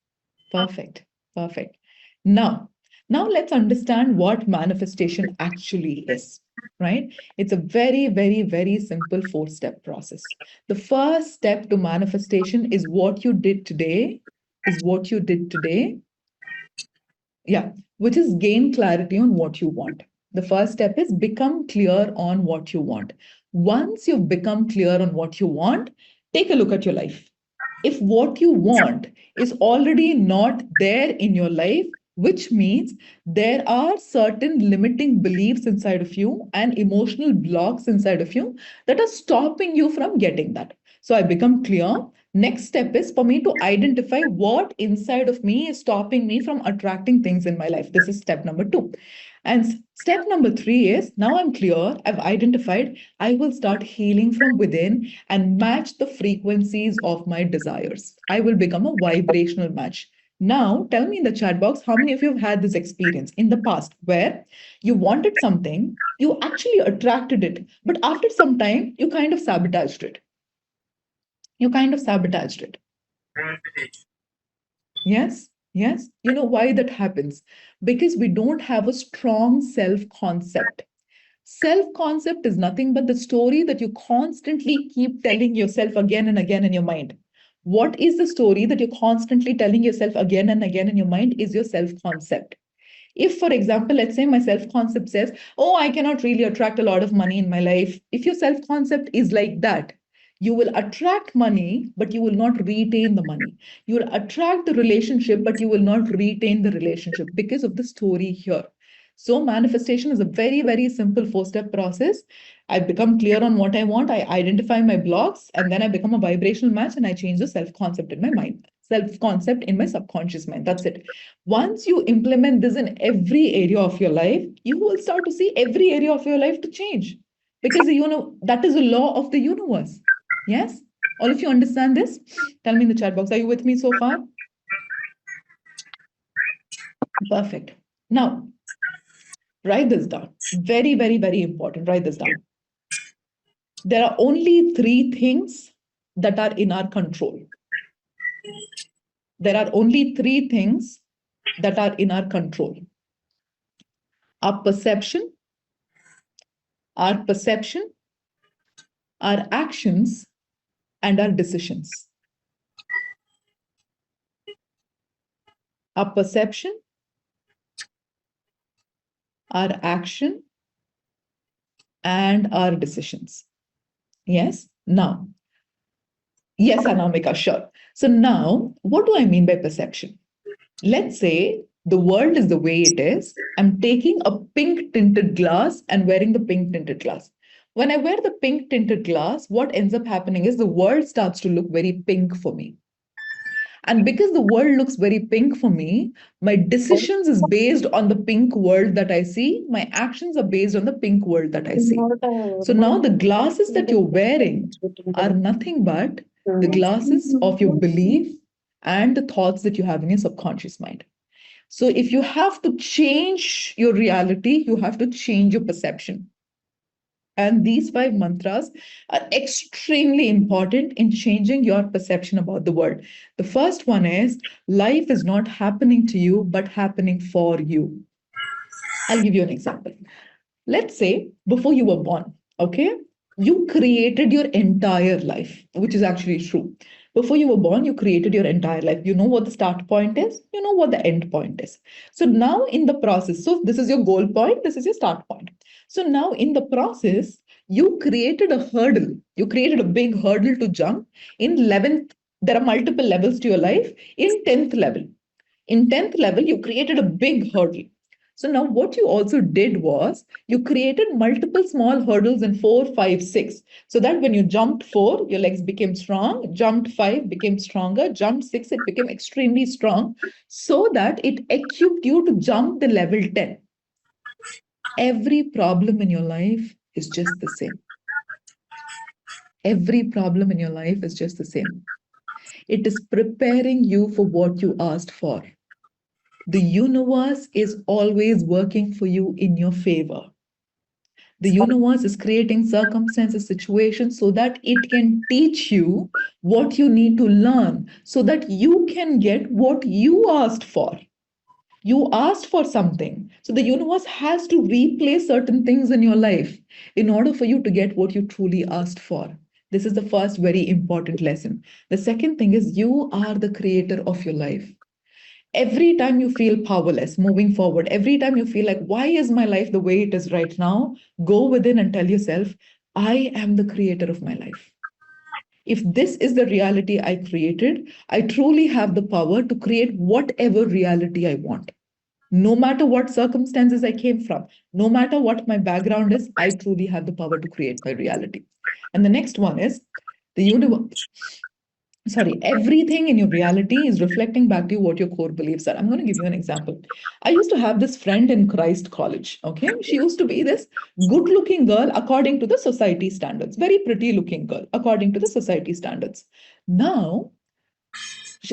Perfect. Perfect. Now let's understand what manifestation actually is, right? It's a very, very, very simple 4-step process. The first step to manifestation is what you did today, yeah, which is gain clarity on what you want. The first step is become clear on what you want. Once you've become clear on what you want, take a look at your life. If what you want is already not there in your life, which means there are certain limiting beliefs inside of you and emotional blocks inside of you that are stopping you from getting that. So I become clear. Next step is for me to identify what inside of me is stopping me from attracting things in my life. This is step number 2. And step number 3 is now I'm clear, I've identified, I will start healing from within and match the frequencies of my desires. I will become a vibrational match. Now, tell me in the chat box, how many of you have had this experience in the past where you wanted something, you actually attracted it, but after some time, you kind of sabotaged it. Yes, yes. You know why that happens? Because we don't have a strong self-concept. Self-concept is nothing but the story that you constantly keep telling yourself again and again in your mind. What is the story that you're constantly telling yourself again and again in your mind is your self-concept. If, for example, let's say my self-concept says, oh, I cannot really attract a lot of money in my life. If your self-concept is like that, you will attract money, but you will not retain the money. You will attract the relationship, but you will not retain the relationship because of the story here. So manifestation is a very, very simple 4-step process. I become clear on what I want. I identify my blocks, and then I become a vibrational match and I change the self-concept in my mind, self-concept in my subconscious mind. That's it. Once you implement this in every area of your life, you will start to see every area of your life to change because that is a law of the universe. Yes? All of you understand this? Tell me in the chat box. Are you with me so far? Perfect. Now, write this down. Very, very, very important. Write this down. There are only 3 things that are in our control. There are only 3 things that are in our control. Our perception, our actions, and our decisions. Our perception, our action, and our decisions. Yes? Now, yes, Anamika, sure. So now, what do I mean by perception? Let's say The world is the way it is. I'm taking a pink tinted glass and wearing the pink tinted glass. When I wear the pink tinted glass, what ends up happening is the world starts to look very pink for me. And because the world looks very pink for me, my decisions is based on the pink world that I see. My actions are based on the pink world that I see. So now the glasses that you're wearing are nothing but the glasses of your belief and the thoughts that you have in your subconscious mind. So if you have to change your reality, you have to change your perception. And these five mantras are extremely important in changing your perception about the world. The first one is life is not happening to you, but happening for you. I'll give you an example. Let's say before you were born, okay, you created your entire life, which is actually true. Before you were born, you created your entire life. You know what the start point is, you know what the end point is. So now in the process, so this is your goal point, this is your start point. So now in the process, you created a hurdle, you created a big hurdle to jump. In 11th, there are multiple levels to your life. In 10th level, you created a big hurdle. So now what you also did was you created multiple small hurdles in 4, 5, 6. So that when you jumped 4, your legs became strong, jumped 5, became stronger, jumped 6, it became extremely strong, so that it equipped you to jump the level 10. Every problem in your life is just the same. Every problem in your life is just the same. It is preparing you for what you asked for. The universe is always working for you in your favor. The universe is creating circumstances, situations so that it can teach you what you need to learn so that you can get what you asked for. You asked for something. So the universe has to replay certain things in your life in order for you to get what you truly asked for. This is the first very important lesson. The second thing is you are the creator of your life. Every time you feel powerless moving forward, every time you feel like, why is my life the way it is right now? Go within and tell yourself, I am the creator of my life. If this is the reality I created, I truly have the power to create whatever reality I want. No matter what circumstances I came from, no matter what my background is, I truly have the power to create my reality. And the next one is the universe. Sorry, everything in your reality is reflecting back to you what your core beliefs are. I'm going to give you an example. I used to have this friend in Christ College. Okay. She used to be this good looking girl according to the society standards, very pretty looking girl according to the society standards. Now,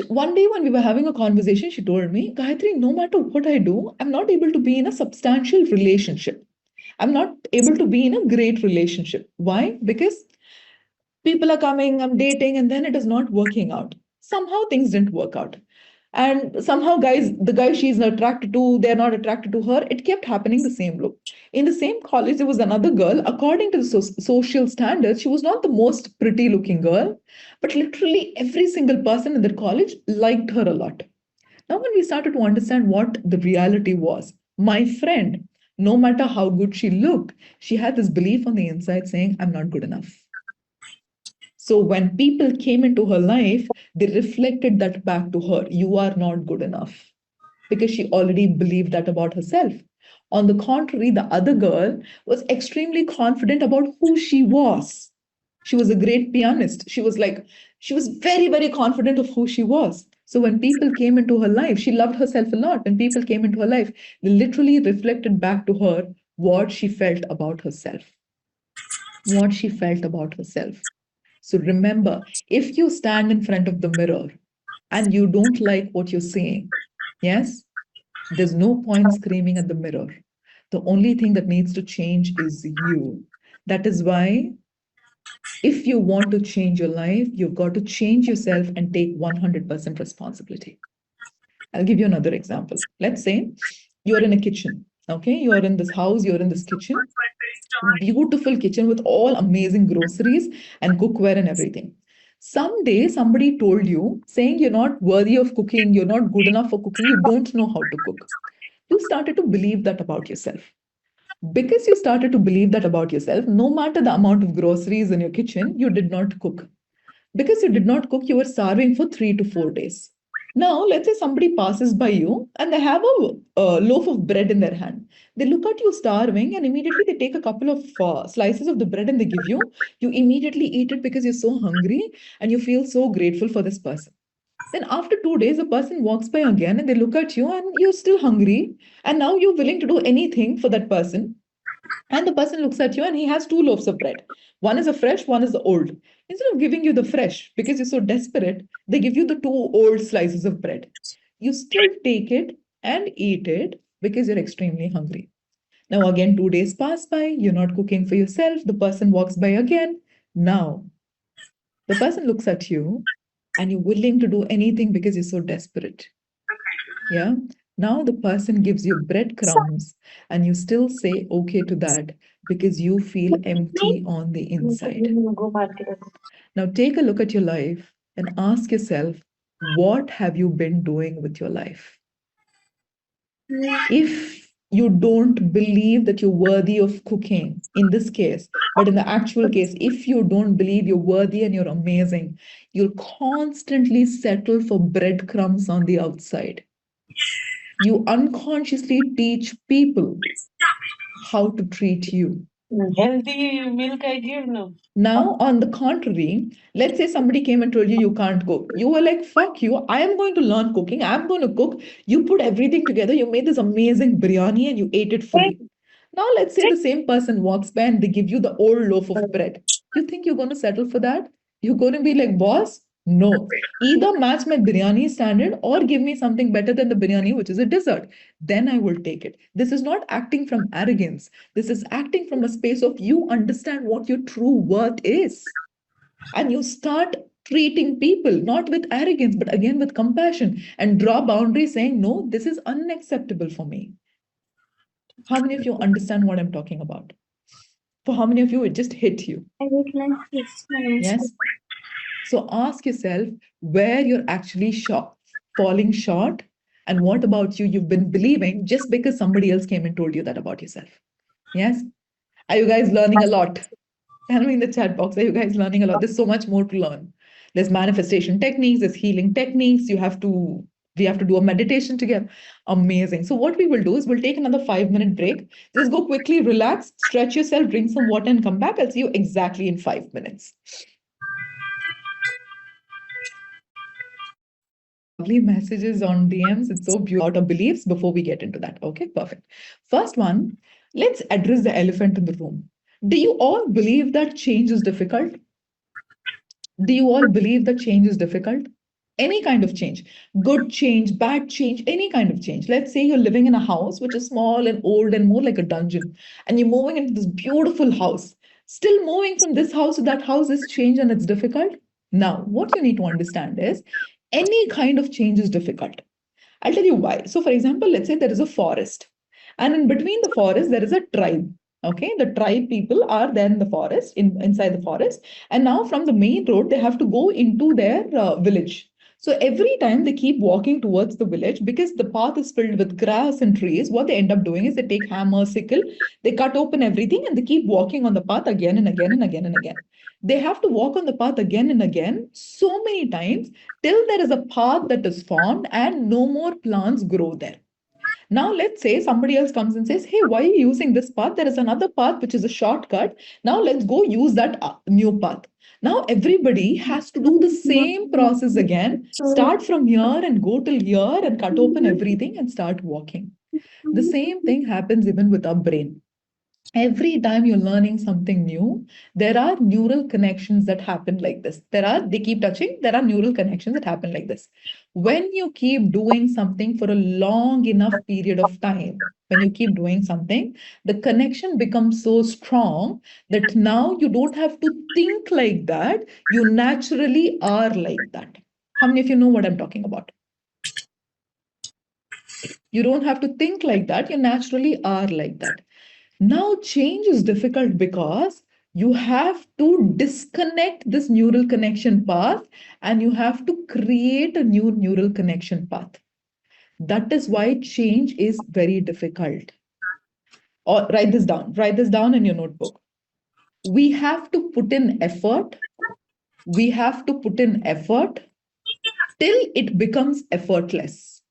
one day when we were having a conversation, she told me, Gayatri, no matter what I do, I'm not able to be in a substantial relationship. I'm not able to be in a great relationship. Why? Because people are coming, I'm dating, and then it is not working out. Somehow things didn't work out. And somehow, guys, the guy she's attracted to, they're not attracted to her. It kept happening the same loop. In the same college, there was another girl. According to the social standards, she was not the most pretty looking girl, but literally every single person in that college liked her a lot. Now, when we started to understand what the reality was, my friend, no matter how good she looked, she had this belief on the inside saying, I'm not good enough. So when people came into her life, they reflected that back to her. You are not good enough. Because she already believed that about herself. On the contrary, the other girl was extremely confident about who she was. She was a great pianist. She was very, very confident of who she was. So when people came into her life, she loved herself a lot. When people came into her life, they literally reflected back to her what she felt about herself. What she felt about herself. So remember, if you stand in front of the mirror and you don't like what you're seeing, yes, there's no point screaming at the mirror. The only thing that needs to change is you. That is why, if you want to change your life, you've got to change yourself and take 100% responsibility. I'll give you another example. Let's say you're in a kitchen, okay? You're in this house, you're in this kitchen, beautiful kitchen with all amazing groceries and cookware and everything. Someday, somebody told you, saying you're not worthy of cooking, you're not good enough for cooking, you don't know how to cook. You started to believe that about yourself. Because you started to believe that about yourself, no matter the amount of groceries in your kitchen, you did not cook. Because you did not cook, you were starving for 3 to 4 days. Now, let's say somebody passes by you and they have a loaf of bread in their hand. They look at you starving and immediately they take a couple of slices of the bread and they give you. You immediately eat it because you're so hungry and you feel so grateful for this person. Then, after 2 days, a person walks by again and they look at you and you're still hungry. And now you're willing to do anything for that person. And the person looks at you and he has two loaves of bread. One is a fresh, one is the old. Instead of giving you the fresh, because you're so desperate, they give you the two old slices of bread. You still take it and eat it because you're extremely hungry. Now, again, 2 days pass by, you're not cooking for yourself, the person walks by again. Now, the person looks at you and you're willing to do anything because you're so desperate. Yeah. Now the person gives you breadcrumbs and you still say okay to that because you feel empty on the inside. Now take a look at your life and ask yourself, what have you been doing with your life? If you don't believe that you're worthy of cooking in this case, but in the actual case, if you don't believe you're worthy and you're amazing, you'll constantly settle for breadcrumbs on the outside. You unconsciously teach people how to treat you. Healthy milk I give now. Now, on the contrary, let's say somebody came and told you you can't cook. You were like, fuck you, I am going to learn cooking. I'm going to cook. You put everything together. You made this amazing biryani and you ate it fully. Now, let's say the same person walks by and they give you the old loaf of bread. You think you're going to settle for that? You're going to be like, boss? No. Either match my biryani standard or give me something better than the biryani, which is a dessert. Then I will take it. This is not acting from arrogance. This is acting from a space of you understand what your true worth is. And you start treating people not with arrogance, but again with compassion and draw boundaries saying, no, this is unacceptable for me. How many of you understand what I'm talking about? For how many of you it just hit you? Yes. So ask yourself where you're actually falling short, and what about you you've been believing just because somebody else came and told you that about yourself. Yes. Are you guys learning a lot? Tell me in the chat box. Are you guys learning a lot? There's so much more to learn. There's manifestation techniques, there's healing techniques. We have to do a meditation together. Amazing. So what we will do is we'll take another 5-minute break. Just go quickly, relax, stretch yourself, drink some water, and come back. I'll see you exactly in 5 minutes. Lovely messages on DMs. It's so beautiful. About our beliefs before we get into that. Okay, perfect. First one, let's address the elephant in the room. Do you all believe that change is difficult? Do you all believe that change is difficult? Any kind of change, good change, bad change, any kind of change. Let's say you're living in a house which is small and old and more like a dungeon, and you're moving into this beautiful house. Still moving from this house to that house is change and it's difficult. Now, what you need to understand is any kind of change is difficult. I'll tell you why. So, for example, let's say there is a forest, and in between the forest, there is a tribe. Okay, the tribe people are there in the forest, inside the forest, and now from the main road, they have to go into their village. So every time they keep walking towards the village, because the path is filled with grass and trees, what they end up doing is they take hammer, sickle, they cut open everything, and they keep walking on the path again and again and again and again. They have to walk on the path again and again so many times till there is a path that is formed and no more plants grow there. Now, let's say somebody else comes and says, hey, why are you using this path? There is another path which is a shortcut. Now, let's go use that new path. Now, everybody has to do the same process again. Start from here and go till here and cut open everything and start walking. The same thing happens even with our brain. Every time you're learning something new, there are neural connections that happen like this. They keep touching, there are neural connections that happen like this. When you keep doing something for a long enough period of time, when you keep doing something, the connection becomes so strong that now you don't have to think like that. You naturally are like that. How many of you know what I'm talking about? You don't have to think like that. You naturally are like that. Now, change is difficult because you have to disconnect this neural connection path and you have to create a new neural connection path. That is why change is very difficult. Or write this down in your notebook. We have to put in effort. We have to put in effort till it becomes effortless.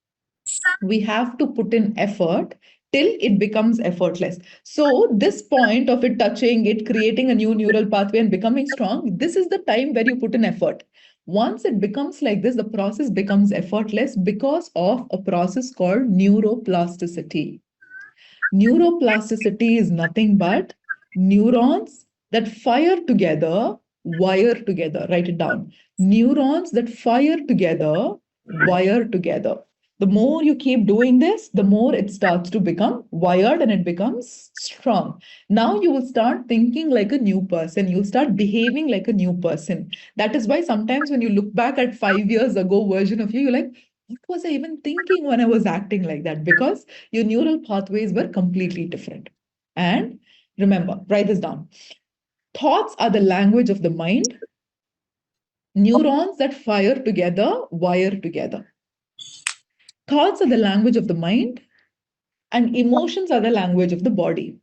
We have to put in effort till it becomes effortless. So, this point of it touching it, creating a new neural pathway and becoming strong, this is the time where you put in effort. Once it becomes like this, the process becomes effortless because of a process called neuroplasticity. Neuroplasticity is nothing but neurons that fire together, wire together. Write it down. Neurons that fire together, wire together. The more you keep doing this, the more it starts to become wired and it becomes strong. Now you will start thinking like a new person. You'll start behaving like a new person. That is why sometimes when you look back at 5 years ago version of you, you're like, what was I even thinking when I was acting like that? Because your neural pathways were completely different. And remember, write this down. Thoughts are the language of the mind. Neurons that fire together, wire together. Thoughts are the language of the mind, and emotions are the language of the body.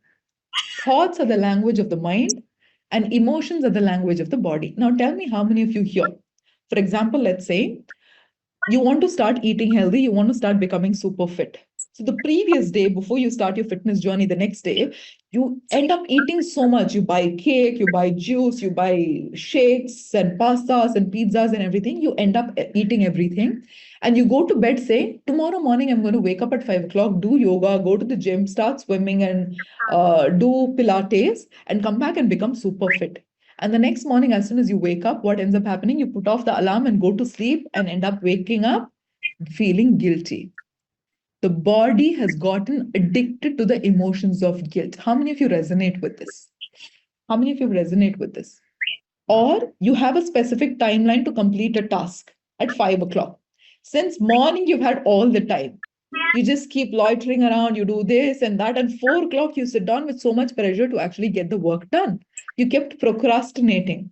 Thoughts are the language of the mind, and emotions are the language of the body. Now, tell me how many of you here, for example, let's say you want to start eating healthy, you want to start becoming super fit. So the previous day, before you start your fitness journey, the next day, you end up eating so much. You buy cake, you buy juice, you buy shakes and pastas and pizzas and everything. You end up eating everything. And you go to bed saying, tomorrow morning, I'm going to wake up at 5 o'clock, do yoga, go to the gym, start swimming and do Pilates and come back and become super fit. And the next morning, as soon as you wake up, what ends up happening? You put off the alarm and go to sleep and end up waking up feeling guilty. The body has gotten addicted to the emotions of guilt. How many of you resonate with this? How many of you resonate with this? Or you have a specific timeline to complete a task at 5 o'clock. Since morning, you've had all the time. You just keep loitering around, you do this and that, and 4 o'clock, you sit down with so much pressure to actually get the work done. You kept procrastinating.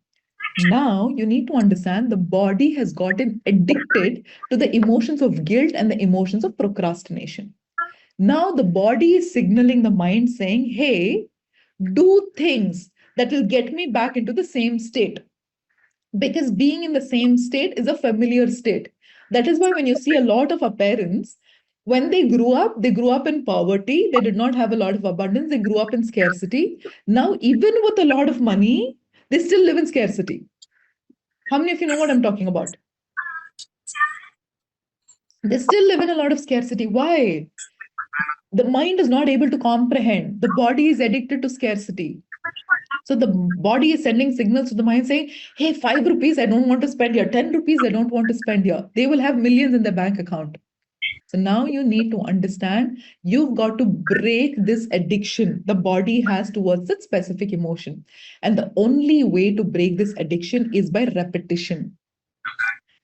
Now you need to understand the body has gotten addicted to the emotions of guilt and the emotions of procrastination. Now the body is signaling the mind saying, hey, do things that will get me back into the same state. Because being in the same state is a familiar state. That is why when you see a lot of our parents, when they grew up in poverty, they did not have a lot of abundance, they grew up in scarcity. Now, even with a lot of money, they still live in scarcity. How many of you know what I'm talking about? They still live in a lot of scarcity. Why? The mind is not able to comprehend. The body is addicted to scarcity. So the body is sending signals to the mind saying, hey, 5 rupees, I don't want to spend here. 10 rupees, I don't want to spend here. They will have millions in their bank account. So now you need to understand you've got to break this addiction the body has towards that specific emotion. And the only way to break this addiction is by repetition.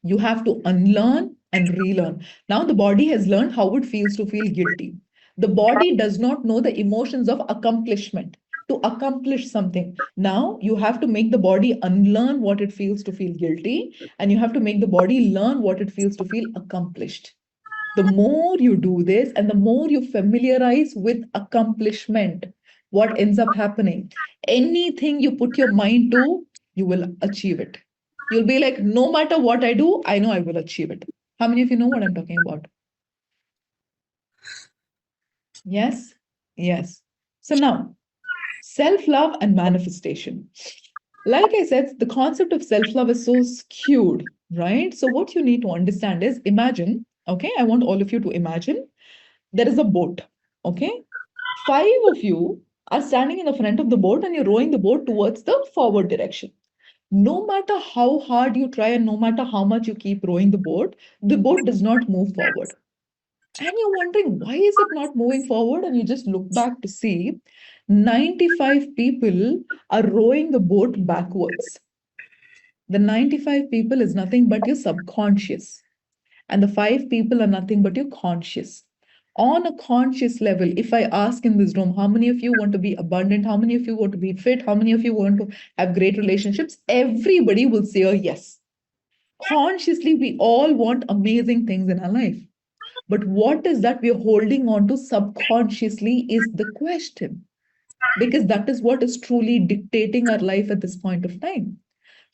You have to unlearn and relearn. Now the body has learned how it feels to feel guilty. The body does not know the emotions of accomplishment, to accomplish something. Now you have to make the body unlearn what it feels to feel guilty, and you have to make the body learn what it feels to feel accomplished. The more you do this and the more you familiarize with accomplishment, what ends up happening? Anything you put your mind to, you will achieve it. You'll be like, no matter what I do, I know I will achieve it. How many of you know what I'm talking about? Yes? Yes. So now, self-love and manifestation. Like I said, the concept of self-love is so skewed, right? So what you need to understand is imagine, okay, I want all of you to imagine there is a boat, okay? 5 of you are standing in the front of the boat and you're rowing the boat towards the forward direction. No matter how hard you try and no matter how much you keep rowing the boat does not move forward. And you're wondering, why is it not moving forward? And you just look back to see 95 people are rowing the boat backwards. The 95 people is nothing but your subconscious. And the 5 people are nothing but your conscious. On a conscious level, if I ask in this room, how many of you want to be abundant? How many of you want to be fit? How many of you want to have great relationships? Everybody will say a yes. Consciously, we all want amazing things in our life. But what is that we're holding on to subconsciously is the question. Because that is what is truly dictating our life at this point of time.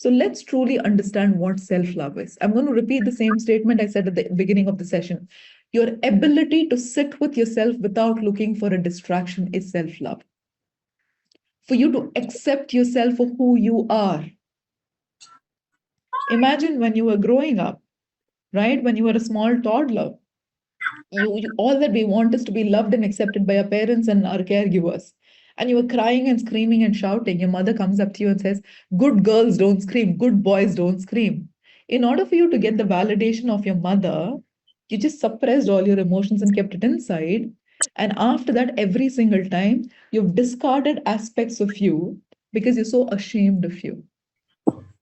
So let's truly understand what self love is. I'm going to repeat the same statement I said at the beginning of the session. Your ability to sit with yourself without looking for a distraction is self love. For you to accept yourself for who you are. Imagine when you were growing up, right? When you were a small toddler, all that we want is to be loved and accepted by our parents and our caregivers. And you were crying and screaming and shouting. Your mother comes up to you and says, "Good girls don't scream, good boys don't scream." In order for you to get the validation of your mother, you just suppressed all your emotions and kept it inside. And after that, every single time, you've discarded aspects of you because you're so ashamed of you.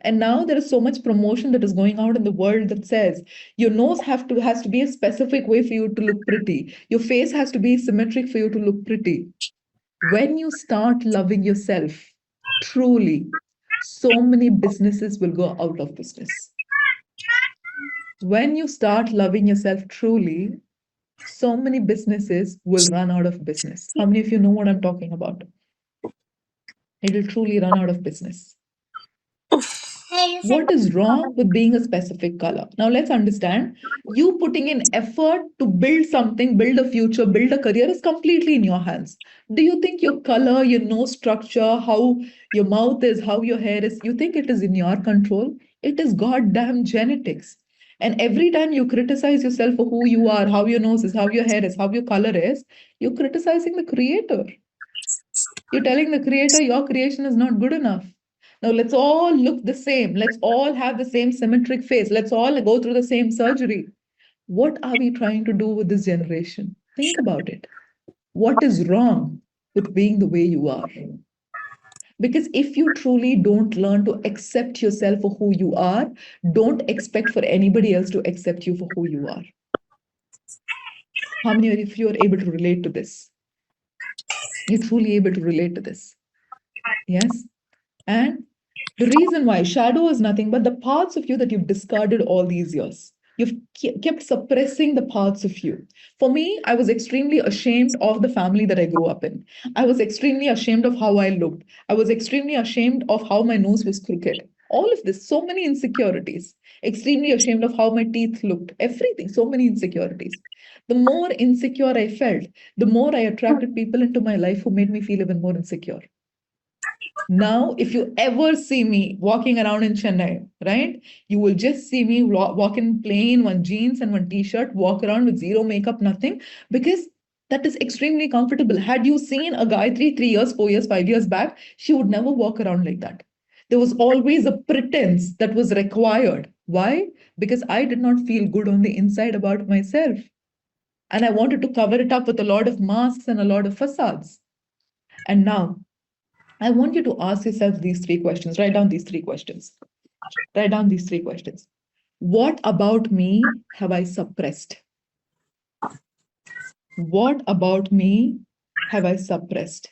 And now there is so much promotion that is going out in the world that says your nose has to be a specific way for you to look pretty. Your face has to be symmetric for you to look pretty. When you start loving yourself truly, so many businesses will go out of business. When you start loving yourself truly, so many businesses will run out of business. How many of you know what I'm talking about? It will truly run out of business. What is wrong with being a specific color? Now let's understand. You putting in effort to build something, build a future, build a career is completely in your hands. Do you think your color, your nose structure, how your mouth is, how your hair is, you think it is in your control? It is goddamn genetics. And every time you criticize yourself for who you are, how your nose is, how your hair is, how your color is, you're criticizing the creator. You're telling the creator your creation is not good enough. Now let's all look the same. Let's all have the same symmetric face. Let's all go through the same surgery. What are we trying to do with this generation? Think about it. What is wrong with being the way you are? Because if you truly don't learn to accept yourself for who you are, don't expect for anybody else to accept you for who you are. How many of you are able to relate to this? You're truly able to relate to this. Yes? And the reason why shadow is nothing but the parts of you that you've discarded all these years. You've kept suppressing the parts of you. For me, I was extremely ashamed of the family that I grew up in. I was extremely ashamed of how I looked. I was extremely ashamed of how my nose was crooked. All of this, so many insecurities. Extremely ashamed of how my teeth looked. Everything, so many insecurities. The more insecure I felt, the more I attracted people into my life who made me feel even more insecure. Now, if you ever see me walking around in Chennai, right, you will just see me walk in plain one jeans and one t-shirt, walk around with zero makeup, nothing, because that is extremely comfortable. Had you seen a Gayatri 3 years, 4 years, 5 years back, she would never walk around like that. There was always a pretense that was required. Why? Because I did not feel good on the inside about myself. And I wanted to cover it up with a lot of masks and a lot of facades. And now, I want you to ask yourself these 3 questions. Write down these 3 questions. Write down these 3 questions. What about me have I suppressed? What about me have I suppressed?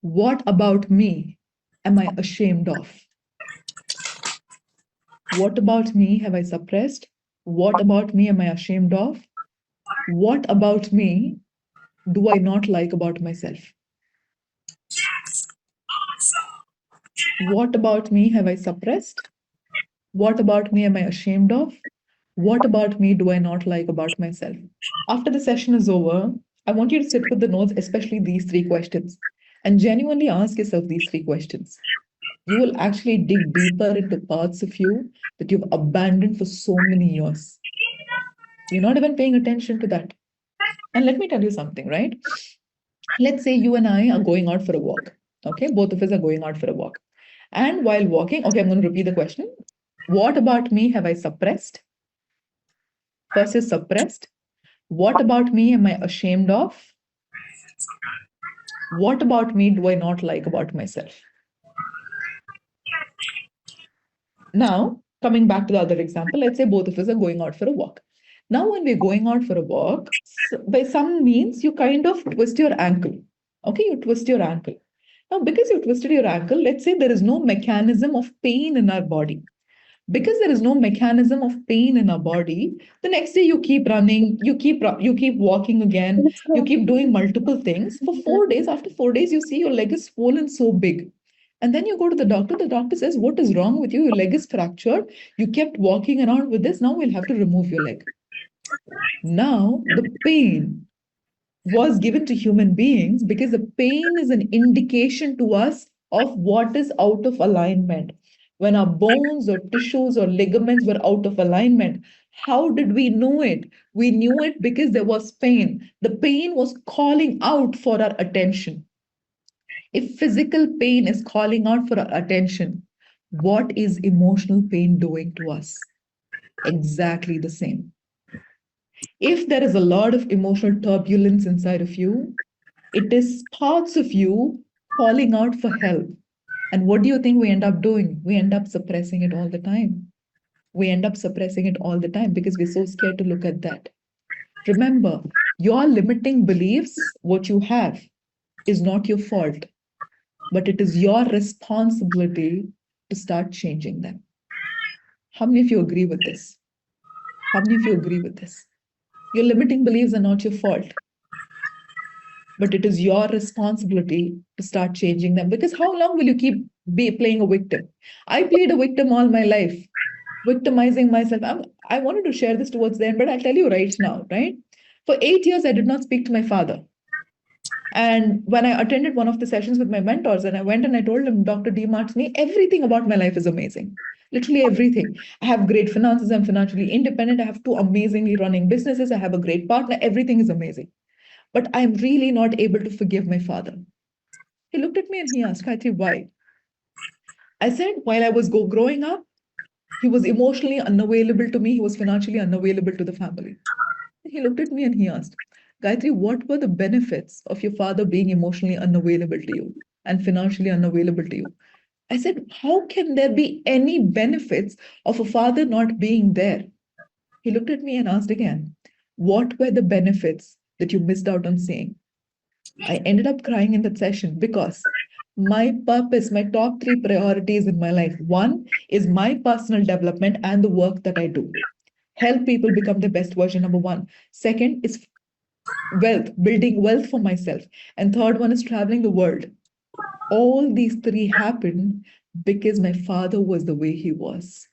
What about me am I ashamed of? What about me have I suppressed? What about me am I ashamed of? What about me do I not like about myself? What about me have I suppressed? What about me am I ashamed of? What about me do I not like about myself? After the session is over, I want you to sit with the notes, especially these 3 questions, and genuinely ask yourself these 3 questions. You will actually dig deeper into parts of you that you've abandoned for so many years. You're not even paying attention to that. And let me tell you something, right? Let's say you and I are going out for a walk. Okay, both of us are going out for a walk. And while walking, okay, I'm going to repeat the question. What about me have I suppressed? First is suppressed. What about me am I ashamed of? What about me do I not like about myself? Now, coming back to the other example, let's say both of us are going out for a walk. Now, when we're going out for a walk, by some means, you kind of twist your ankle. Okay, you twist your ankle. Now, because you twisted your ankle, let's say there is no mechanism of pain in our body. Because there is no mechanism of pain in our body, the next day you keep running, you keep walking again, you keep doing multiple things. For 4 days, after 4 days, you see your leg is swollen so big. And then you go to the doctor says, what is wrong with you? Your leg is fractured. You kept walking around with this. Now we'll have to remove your leg. Now the pain was given to human beings because the pain is an indication to us of what is out of alignment. When our bones or tissues or ligaments were out of alignment, how did we know it? We knew it because there was pain. The pain was calling out for our attention. If physical pain is calling out for our attention, what is emotional pain doing to us? Exactly the same. If there is a lot of emotional turbulence inside of you, it is parts of you calling out for help. And what do you think we end up doing? We end up suppressing it all the time. We end up suppressing it all the time because we're so scared to look at that. Remember, your limiting beliefs, what you have, is not your fault, but it is your responsibility to start changing them. How many of you agree with this? How many of you agree with this? Your limiting beliefs are not your fault, but it is your responsibility to start changing them. Because how long will you keep playing a victim? I played a victim all my life, victimizing myself. I wanted to share this towards the end, but I'll tell you right now, right? For 8 years, I did not speak to my father. And when I attended one of the sessions with my mentors, and I went and I told him, Dr. D. Martini, everything about my life is amazing. Literally everything. I have great finances. I'm financially independent. I have two amazingly running businesses. I have a great partner. Everything is amazing. But I'm really not able to forgive my father. He looked at me and he asked, Gayatri, why? I said, while I was growing up, he was emotionally unavailable to me. He was financially unavailable to the family. He looked at me and he asked, Gayatri, what were the benefits of your father being emotionally unavailable to you and financially unavailable to you? I said, how can there be any benefits of a father not being there? He looked at me and asked again, what were the benefits that you missed out on seeing? I ended up crying in that session because my purpose, my top three priorities in my life, one is my personal development and the work that I do. Help people become the best version, number one. Second is wealth, building wealth for myself. And third one is traveling the world. All these three happened because my father was the way he was.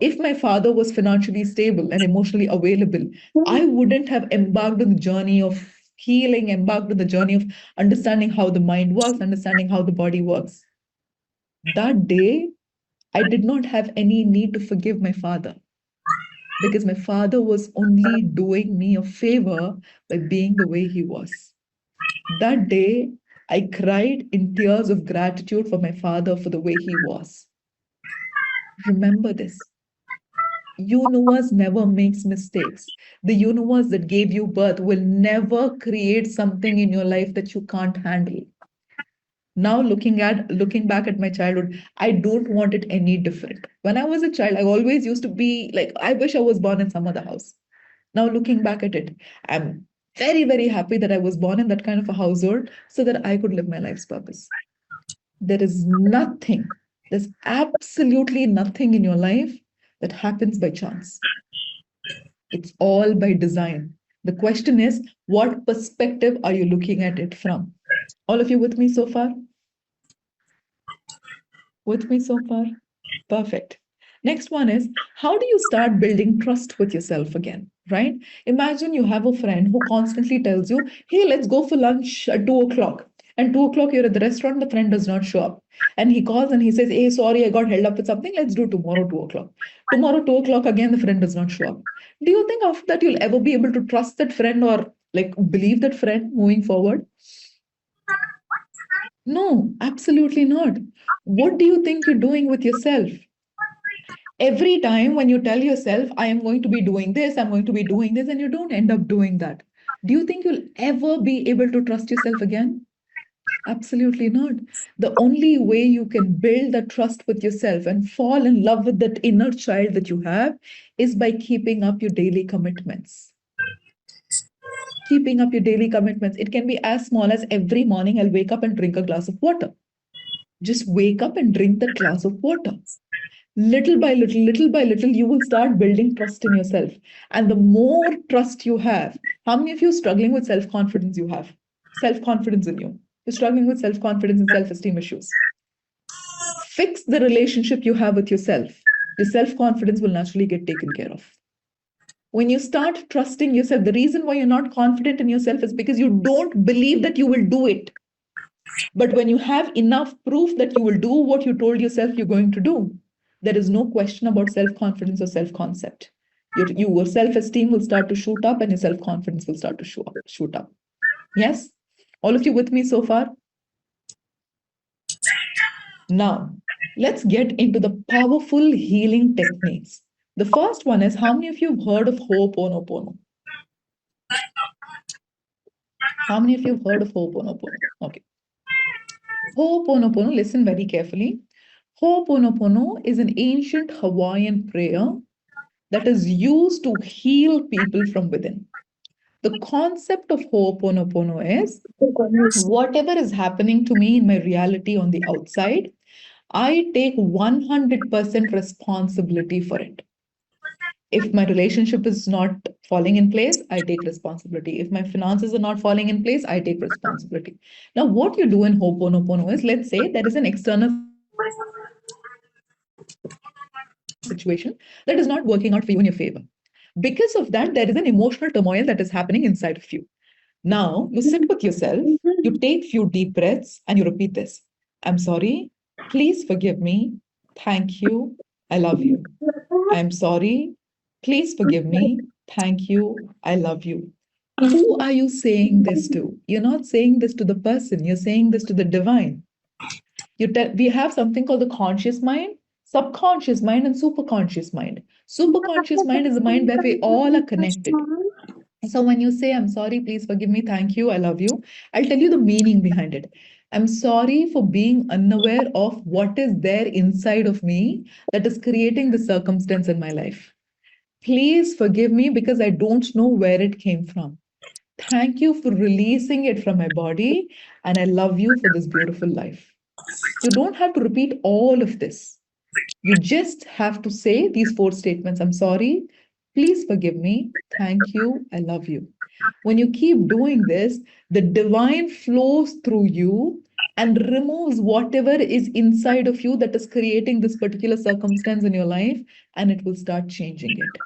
If my father was financially stable and emotionally available, I wouldn't have embarked on the journey of healing, embarked on the journey of understanding how the mind works, understanding how the body works. That day, I did not have any need to forgive my father because my father was only doing me a favor by being the way he was. That day, I cried in tears of gratitude for my father for the way he was. Remember this. Universe never makes mistakes. The universe that gave you birth will never create something in your life that you can't handle. Now looking back at my childhood, I don't want it any different. When I was a child, I always used to be like, I wish I was born in some other house. Now looking back at it, I'm very, very happy that I was born in that kind of a household so that I could live my life's purpose. There is nothing, there's absolutely nothing in your life that happens by chance. It's all by design. The question is, what perspective are you looking at it from? All of you with me so far? With me so far? Perfect. Next one is, how do you start building trust with yourself again, right? Imagine you have a friend who constantly tells you, hey, let's go for lunch at 2 o'clock. And 2 o'clock, you're at the restaurant, the friend does not show up. And he calls and he says, hey, sorry, I got held up with something. Let's do tomorrow, 2 o'clock. Tomorrow, 2 o'clock, again, the friend does not show up. Do you think after that you'll ever be able to trust that friend or like believe that friend moving forward? No, absolutely not. What do you think you're doing with yourself? Every time when you tell yourself, I am going to be doing this, I'm going to be doing this, and you don't end up doing that, do you think you'll ever be able to trust yourself again? Absolutely not. The only way you can build that trust with yourself and fall in love with that inner child that you have is by keeping up your daily commitments. Keeping up your daily commitments. It can be as small as every morning I'll wake up and drink a glass of water. Just wake up and drink that glass of water. Little by little, you will start building trust in yourself. And the more trust you have, how many of you struggling with self-confidence you have? Self-confidence in you. You're struggling with self-confidence and self-esteem issues. Fix the relationship you have with yourself. Your self-confidence will naturally get taken care of. When you start trusting yourself, the reason why you're not confident in yourself is because you don't believe that you will do it. But when you have enough proof that you will do what you told yourself you're going to do, there is no question about self-confidence or self-concept. Your self-esteem will start to shoot up and your self-confidence will start to shoot up. Yes? All of you with me so far? Now, let's get into the powerful healing techniques. The first one is, how many of you have heard of Ho'oponopono? How many of you have heard of Ho'oponopono? Okay. Ho'oponopono, listen very carefully. Ho'oponopono is an ancient Hawaiian prayer that is used to heal people from within. The concept of Ho'oponopono is, whatever is happening to me in my reality on the outside, I take 100% responsibility for it. If my relationship is not falling in place, I take responsibility. If my finances are not falling in place, I take responsibility. Now, what you do in Ho'oponopono is, let's say there is an external situation that is not working out for you in your favor. Because of that, there is an emotional turmoil that is happening inside of you. Now, you sit with yourself, you take few deep breaths, and you repeat this. I'm sorry. Please forgive me. Thank you. I love you. I'm sorry. Please forgive me. Thank you. I love you. Who are you saying this to? You're not saying this to the person, you're saying this to the divine. We have something called the conscious mind, subconscious mind, and superconscious mind. Superconscious mind is the mind where we all are connected. So when you say, I'm sorry, please forgive me, thank you, I love you, I'll tell you the meaning behind it. I'm sorry for being unaware of what is there inside of me that is creating the circumstance in my life. Please forgive me because I don't know where it came from. Thank you for releasing it from my body, and I love you for this beautiful life. You don't have to repeat all of this. You just have to say these 4 statements. I'm sorry. Please forgive me. Thank you. I love you. When you keep doing this, the divine flows through you and removes whatever is inside of you that is creating this particular circumstance in your life, and it will start changing it.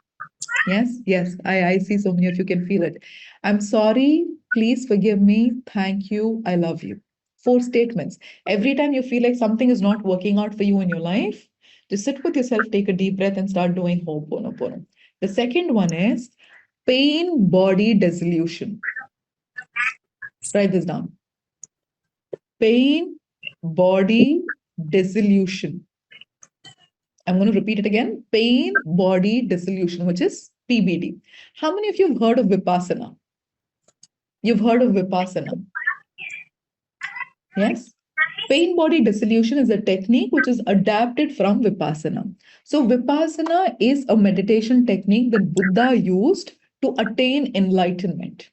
Yes, I see so many of you can feel it. I'm sorry. Please forgive me. Thank you. I love you. 4 statements. Every time you feel like something is not working out for you in your life, just sit with yourself, take a deep breath, and start doing Ho'oponopono. The second one is pain body dissolution. Write this down. Pain body dissolution. I'm going to repeat it again. Pain body dissolution, which is PBD. How many of you have heard of Vipassana? You've heard of Vipassana? Yes? Pain body dissolution is a technique which is adapted from Vipassana. So Vipassana is a meditation technique that Buddha used to attain enlightenment.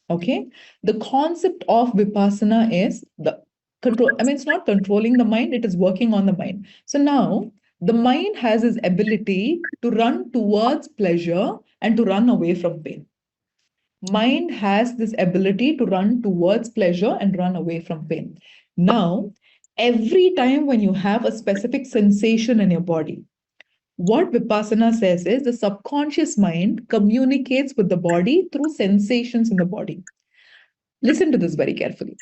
Okay? The concept of Vipassana is the control. I mean, it's not controlling the mind, it is working on the mind. So now the mind has this ability to run towards pleasure and to run away from pain. Mind has this ability to run towards pleasure and run away from pain. Now, every time when you have a specific sensation in your body, what Vipassana says is the subconscious mind communicates with the body through sensations in the body. Listen to this very carefully.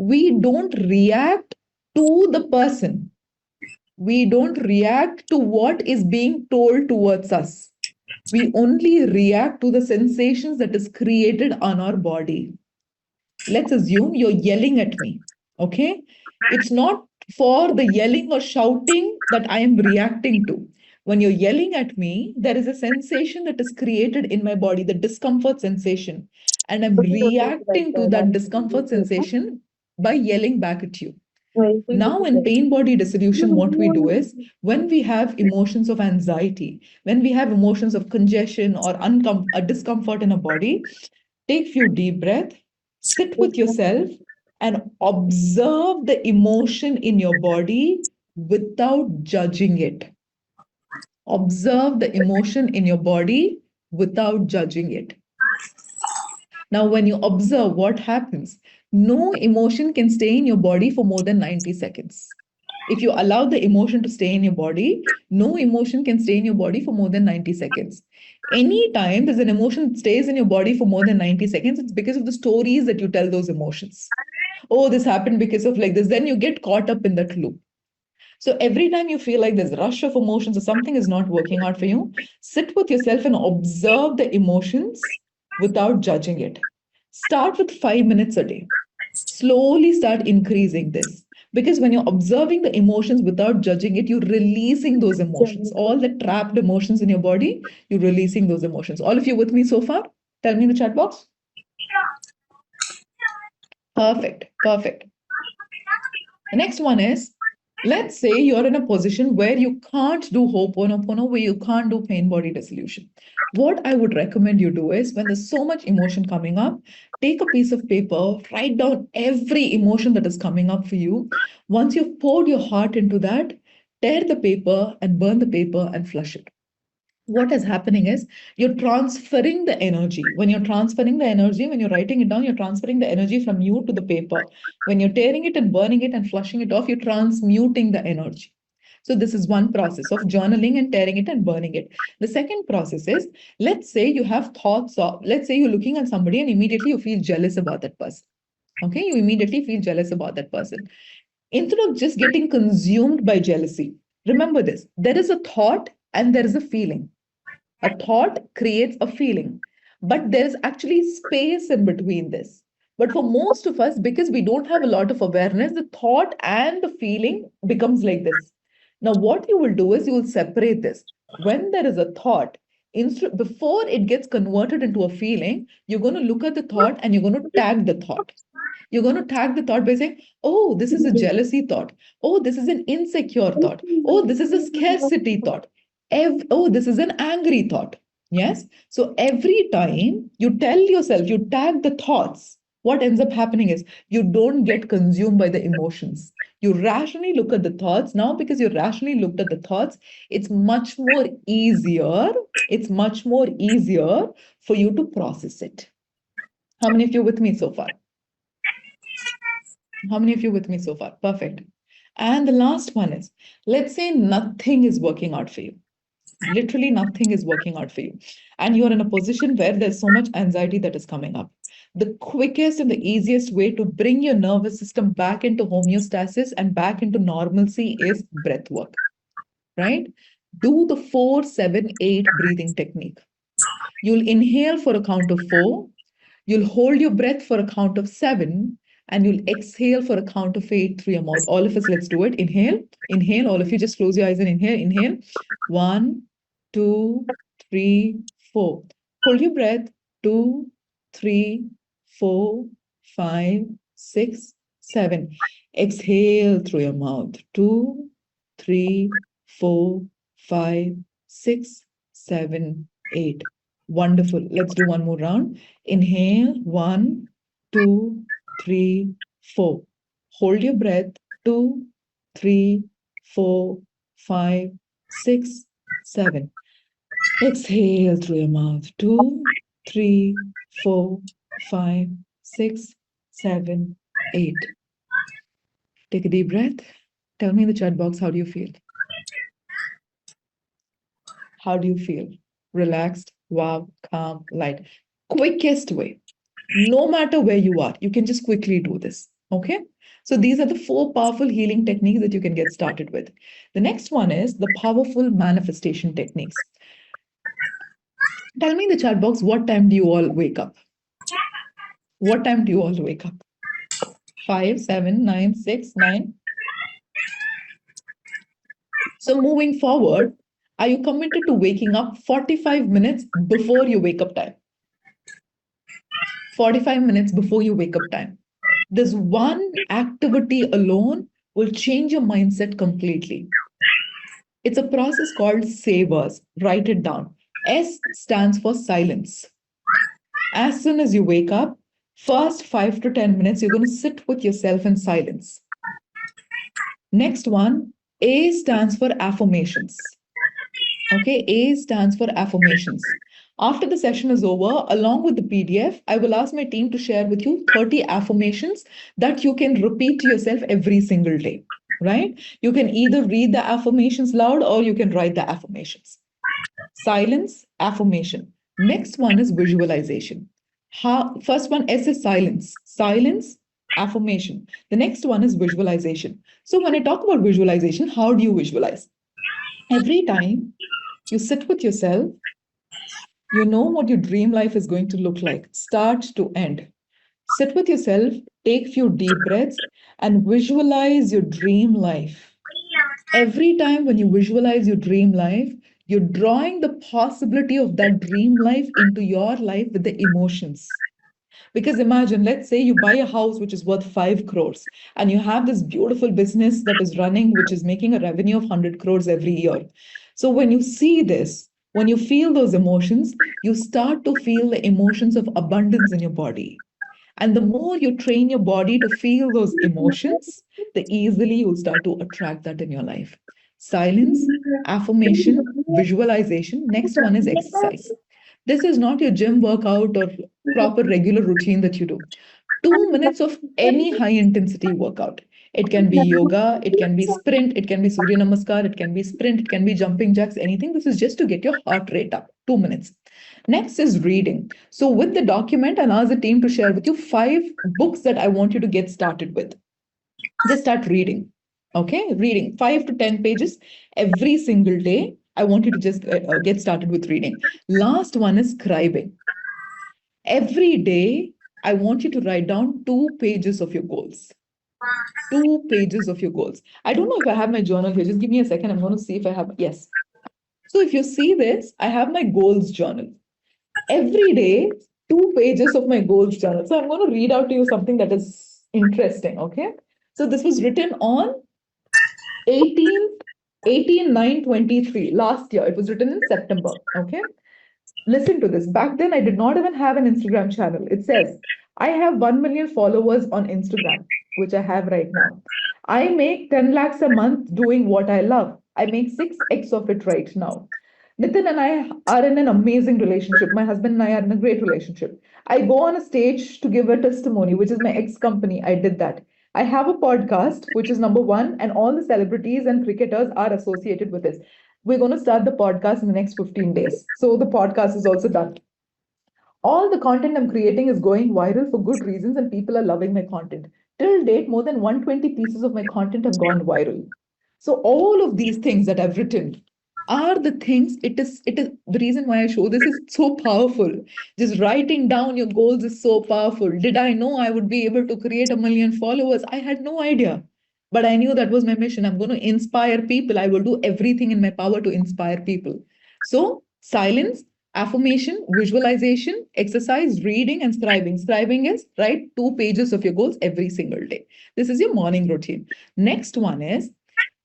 We don't react to the person. We don't react to what is being told towards us. We only react to the sensations that is created on our body. Let's assume you're yelling at me, okay? It's not for the yelling or shouting that I am reacting to. When you're yelling at me, there is a sensation that is created in my body, the discomfort sensation. And I'm reacting to that discomfort sensation by yelling back at you. Now, in pain body dissolution, what we do is when we have emotions of anxiety, when we have emotions of congestion or a discomfort in a body, take few deep breaths, sit with yourself, and observe the emotion in your body without judging it. Observe the emotion in your body without judging it. Now, when you observe what happens, no emotion can stay in your body for more than 90 seconds. If you allow the emotion to stay in your body, no emotion can stay in your body for more than 90 seconds. Anytime there's an emotion that stays in your body for more than 90 seconds, it's because of the stories that you tell those emotions. Oh, this happened because of like this. Then you get caught up in that loop. So every time you feel like there's a rush of emotions or something is not working out for you, sit with yourself and observe the emotions without judging it. Start with 5 minutes a day. Slowly start increasing this. Because when you're observing the emotions without judging it, you're releasing those emotions. All the trapped emotions in your body, you're releasing those emotions. All of you with me so far? Tell me in the chat box. Perfect. Perfect. The next one is, let's say you're in a position where you can't do Ho'oponopono, where you can't do pain body dissolution. What I would recommend you do is when there's so much emotion coming up, take a piece of paper, write down every emotion that is coming up for you. Once you've poured your heart into that, tear the paper and burn the paper and flush it. What is happening is you're transferring the energy. When you're transferring the energy, when you're writing it down, you're transferring the energy from you to the paper. When you're tearing it and burning it and flushing it off, you're transmuting the energy. So this is one process of journaling and tearing it and burning it. The second process is, let's say you have thoughts of, let's say you're looking at somebody and immediately you feel jealous about that person. Okay, you immediately feel jealous about that person. Instead of just getting consumed by jealousy, remember this, there is a thought and there is a feeling. A thought creates a feeling, but there's actually space in between this. But for most of us, because we don't have a lot of awareness, the thought and the feeling becomes like this. Now, what you will do is you will separate this. When there is a thought, before it gets converted into a feeling, you're going to look at the thought and you're going to tag the thought. You're going to tag the thought by saying, oh, this is a jealousy thought. Oh, this is an insecure thought. Oh, this is a scarcity thought. Oh, this is an angry thought. Yes. So every time you tell yourself, you tag the thoughts, what ends up happening is you don't get consumed by the emotions. You rationally look at the thoughts. Now, because you rationally looked at the thoughts, it's much more easier. It's much more easier for you to process it. How many of you with me so far? How many of you with me so far? Perfect. And the last one is, let's say nothing is working out for you. Literally nothing is working out for you. And you're in a position where there's so much anxiety that is coming up. The quickest and the easiest way to bring your nervous system back into homeostasis and back into normalcy is breath work, right? Do the 4-7-8 breathing technique. You'll inhale for a count of 4. You'll hold your breath for a count of 7, and you'll exhale for a count of 8 through your mouth. All of us, let's do it. Inhale, inhale. All of you just close your eyes and inhale, inhale. 1, 2, 3, 4. Hold your breath. 2, 3, 4, 5, 6, 7. Exhale through your mouth. 2, 3, 4, 5, 6, 7, 8. Wonderful. Let's do one more round. Inhale, 1, 2, 3, 4. Hold your breath, 2, 3, 4, 5, 6, 7. Exhale through your mouth, 2, 3, 4, 5, 6, 7, 8. Take a deep breath. Tell me in the chat box, how do you feel? How do you feel? Relaxed, wow, calm, light. Quickest way. No matter where you are, you can just quickly do this. Okay. So these are the 4 powerful healing techniques that you can get started with. The next one is the powerful manifestation techniques. Tell me in the chat box, what time do you all wake up? What time do you all wake up? 5, 7, 9, 6, 9. So moving forward, are you committed to waking up 45 minutes before your wake up time? 45 minutes before your wake up time. This one activity alone will change your mindset completely. It's a process called SAVERS. Write it down. S stands for silence. As soon as you wake up, first 5 to 10 minutes, you're going to sit with yourself in silence. Next one, A stands for affirmations. Okay, A stands for affirmations. After the session is over, along with the PDF, I will ask my team to share with you 30 affirmations that you can repeat to yourself every single day. right? You can either read the affirmations loud or you can write the affirmations. Silence, affirmation. Next one is visualization. First one, S is silence. Silence, affirmation. The next one is visualization. So when I talk about visualization, how do you visualize? Every time you sit with yourself, you know what your dream life is going to look like, start to end. Sit with yourself, take few deep breaths, and visualize your dream life. Every time when you visualize your dream life, you're drawing the possibility of that dream life into your life with the emotions. Because imagine, let's say you buy a house which is worth 5 crores and you have this beautiful business that is running, which is making a revenue of 100 crores every year. So when you see this, when you feel those emotions, you start to feel the emotions of abundance in your body. And the more you train your body to feel those emotions, the easily you'll start to attract that in your life. Silence, affirmation, visualization. Next one is exercise. This is not your gym workout or proper regular routine that you do. 2 minutes of any high intensity workout. It can be yoga, it can be sprint, it can be Surya Namaskar, it can be sprint, it can be jumping jacks, anything. This is just to get your heart rate up. 2 minutes. Next is reading. So, with the document, I'll ask the team to share with you 5 books that I want you to get started with. Just start reading. Okay, reading 5 to 10 pages every single day. I want you to just get started with reading. Last one is scribing. Every day, I want you to write down 2 pages of your goals. 2 pages of your goals. I don't know if I have my journal here. Just give me a second. I'm going to see if I have. Yes. So if you see this, I have my goals journal. Every day, 2 pages of my goals journal. So I'm going to read out to you something that is interesting. Okay. So this was written on 18/9/23 last year. It was written in September. Okay. Listen to this. Back then, I did not even have an Instagram channel. It says, I have 1 million followers on Instagram, which I have right now. I make 10 lakhs a month doing what I love. I make 6x of it right now. Nitin and I are in an amazing relationship. My husband and I are in a great relationship. I go on a stage to give a testimony, which is my ex company. I did that. I have a podcast, which is number one, and all the celebrities and cricketers are associated with this. We're going to start the podcast in the next 15 days. So the podcast is also done. All the content I'm creating is going viral for good reasons, and people are loving my content. Till date, more than 120 pieces of my content have gone viral. So all of these things that I've written are the things. It is the reason why I show this is so powerful. Just writing down your goals is so powerful. Did I know I would be able to create 1 million followers? I had no idea. But I knew that was my mission. I'm going to inspire people. I will do everything in my power to inspire people. So, silence, affirmation, visualization, exercise, reading, and scribing. Scribing is write 2 pages of your goals every single day. This is your morning routine. Next one is,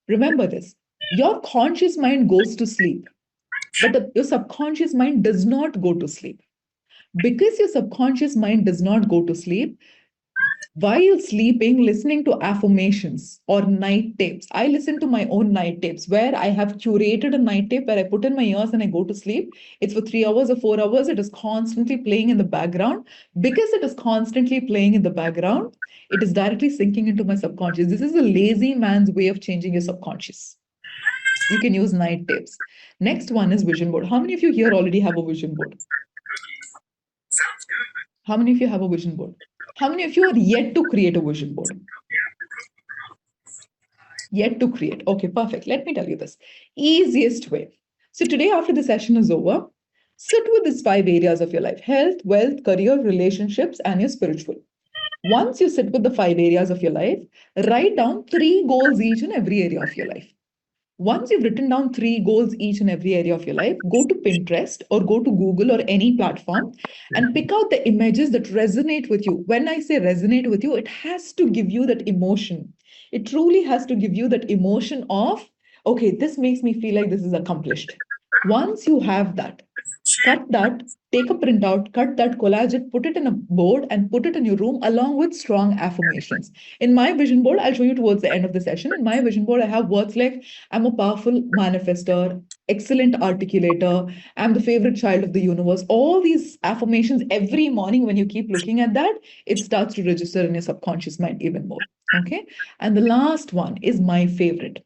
remember this, your conscious mind goes to sleep, but your subconscious mind does not go to sleep. Because your subconscious mind does not go to sleep, while sleeping, listening to affirmations or night tapes. I listen to my own night tapes where I have curated a night tape where I put in my ears and I go to sleep. It's for 3 hours or 4 hours. It is constantly playing in the background. Because it is constantly playing in the background, it is directly sinking into my subconscious. This is a lazy man's way of changing your subconscious. You can use night tapes. Next one is vision board. How many of you here already have a vision board? How many of you have a vision board? How many of you are yet to create a vision board? Yet to create. Okay, perfect. Let me tell you this. Easiest way. So today, after the session is over, sit with these 5 areas of your life: health, wealth, career, relationships, and your spiritual. Once you sit with the 5 areas of your life, write down 3 goals each in every area of your life. Once you've written down 3 goals each in every area of your life, go to Pinterest or go to Google or any platform and pick out the images that resonate with you. When I say resonate with you, it has to give you that emotion. It truly has to give you that emotion of, okay, this makes me feel like this is accomplished. Once you have that, Cut that, take a printout, cut that, collage it, put it in a board, and put it in your room along with strong affirmations. In my vision board, I'll show you towards the end of the session. In my vision board, I have words like I'm a powerful manifester, excellent articulator, I'm the favorite child of the universe. All these affirmations every morning, when you keep looking at that, it starts to register in your subconscious mind even more. Okay. And the last one is my favorite.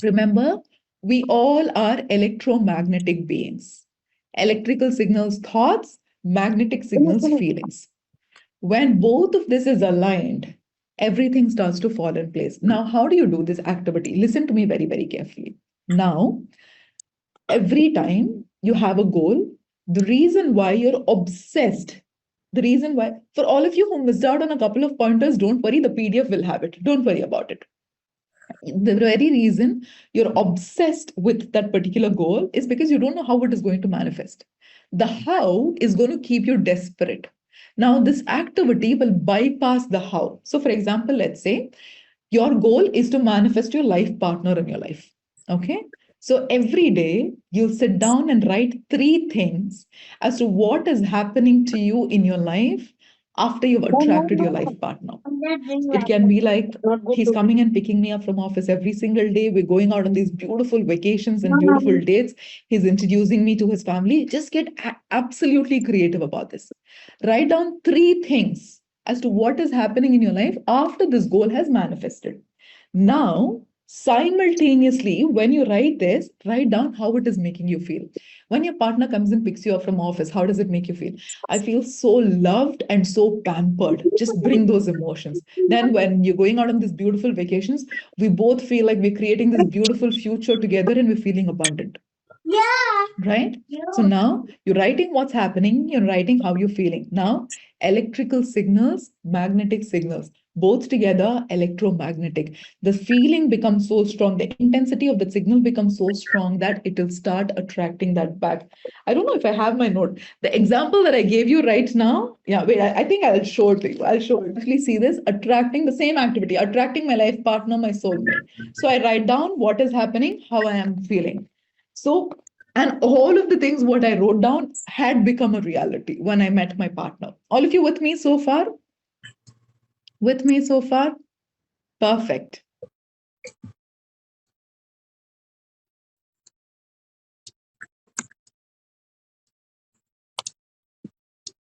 Remember, we all are electromagnetic beings. Electrical signals thoughts, magnetic signals feelings. When both of this is aligned, everything starts to fall in place. Now, how do you do this activity? Listen to me very, very carefully. Now, every time you have a goal, the reason why you're obsessed, the reason why, for all of you who missed out on a couple of pointers, don't worry, the PDF will have it. Don't worry about it. The very reason you're obsessed with that particular goal is because you don't know how it is going to manifest. The how is going to keep you desperate. Now, this activity will bypass the how. So, for example, let's say your goal is to manifest your life partner in your life. Okay. So, every day you'll sit down and write three things as to what is happening to you in your life after you've attracted your life partner. It can be like he's coming and picking me up from office every single day. We're going out on these beautiful vacations and beautiful dates. He's introducing me to his family. Just get absolutely creative about this. Write down three things as to what is happening in your life after this goal has manifested. Now, simultaneously, when you write this, write down how it is making you feel. When your partner comes and picks you up from office, how does it make you feel? I feel so loved and so pampered. Just bring those emotions. Then, when you're going out on these beautiful vacations, we both feel like we're creating this beautiful future together and we're feeling abundant. Right? So now you're writing what's happening, you're writing how you're feeling. Now, electrical signals, magnetic signals, both together, electromagnetic. The feeling becomes so strong, the intensity of the signal becomes so strong that it will start attracting that back. I don't know if I have my note. The example that I gave you right now, yeah, wait, I think I'll show it to you. I'll show it. Actually, see this attracting the same activity, attracting my life partner, my soulmate. So I write down what is happening, how I am feeling. So and all of the things what I wrote down had become a reality when I met my partner. All of you with me so far? With me so far? Perfect.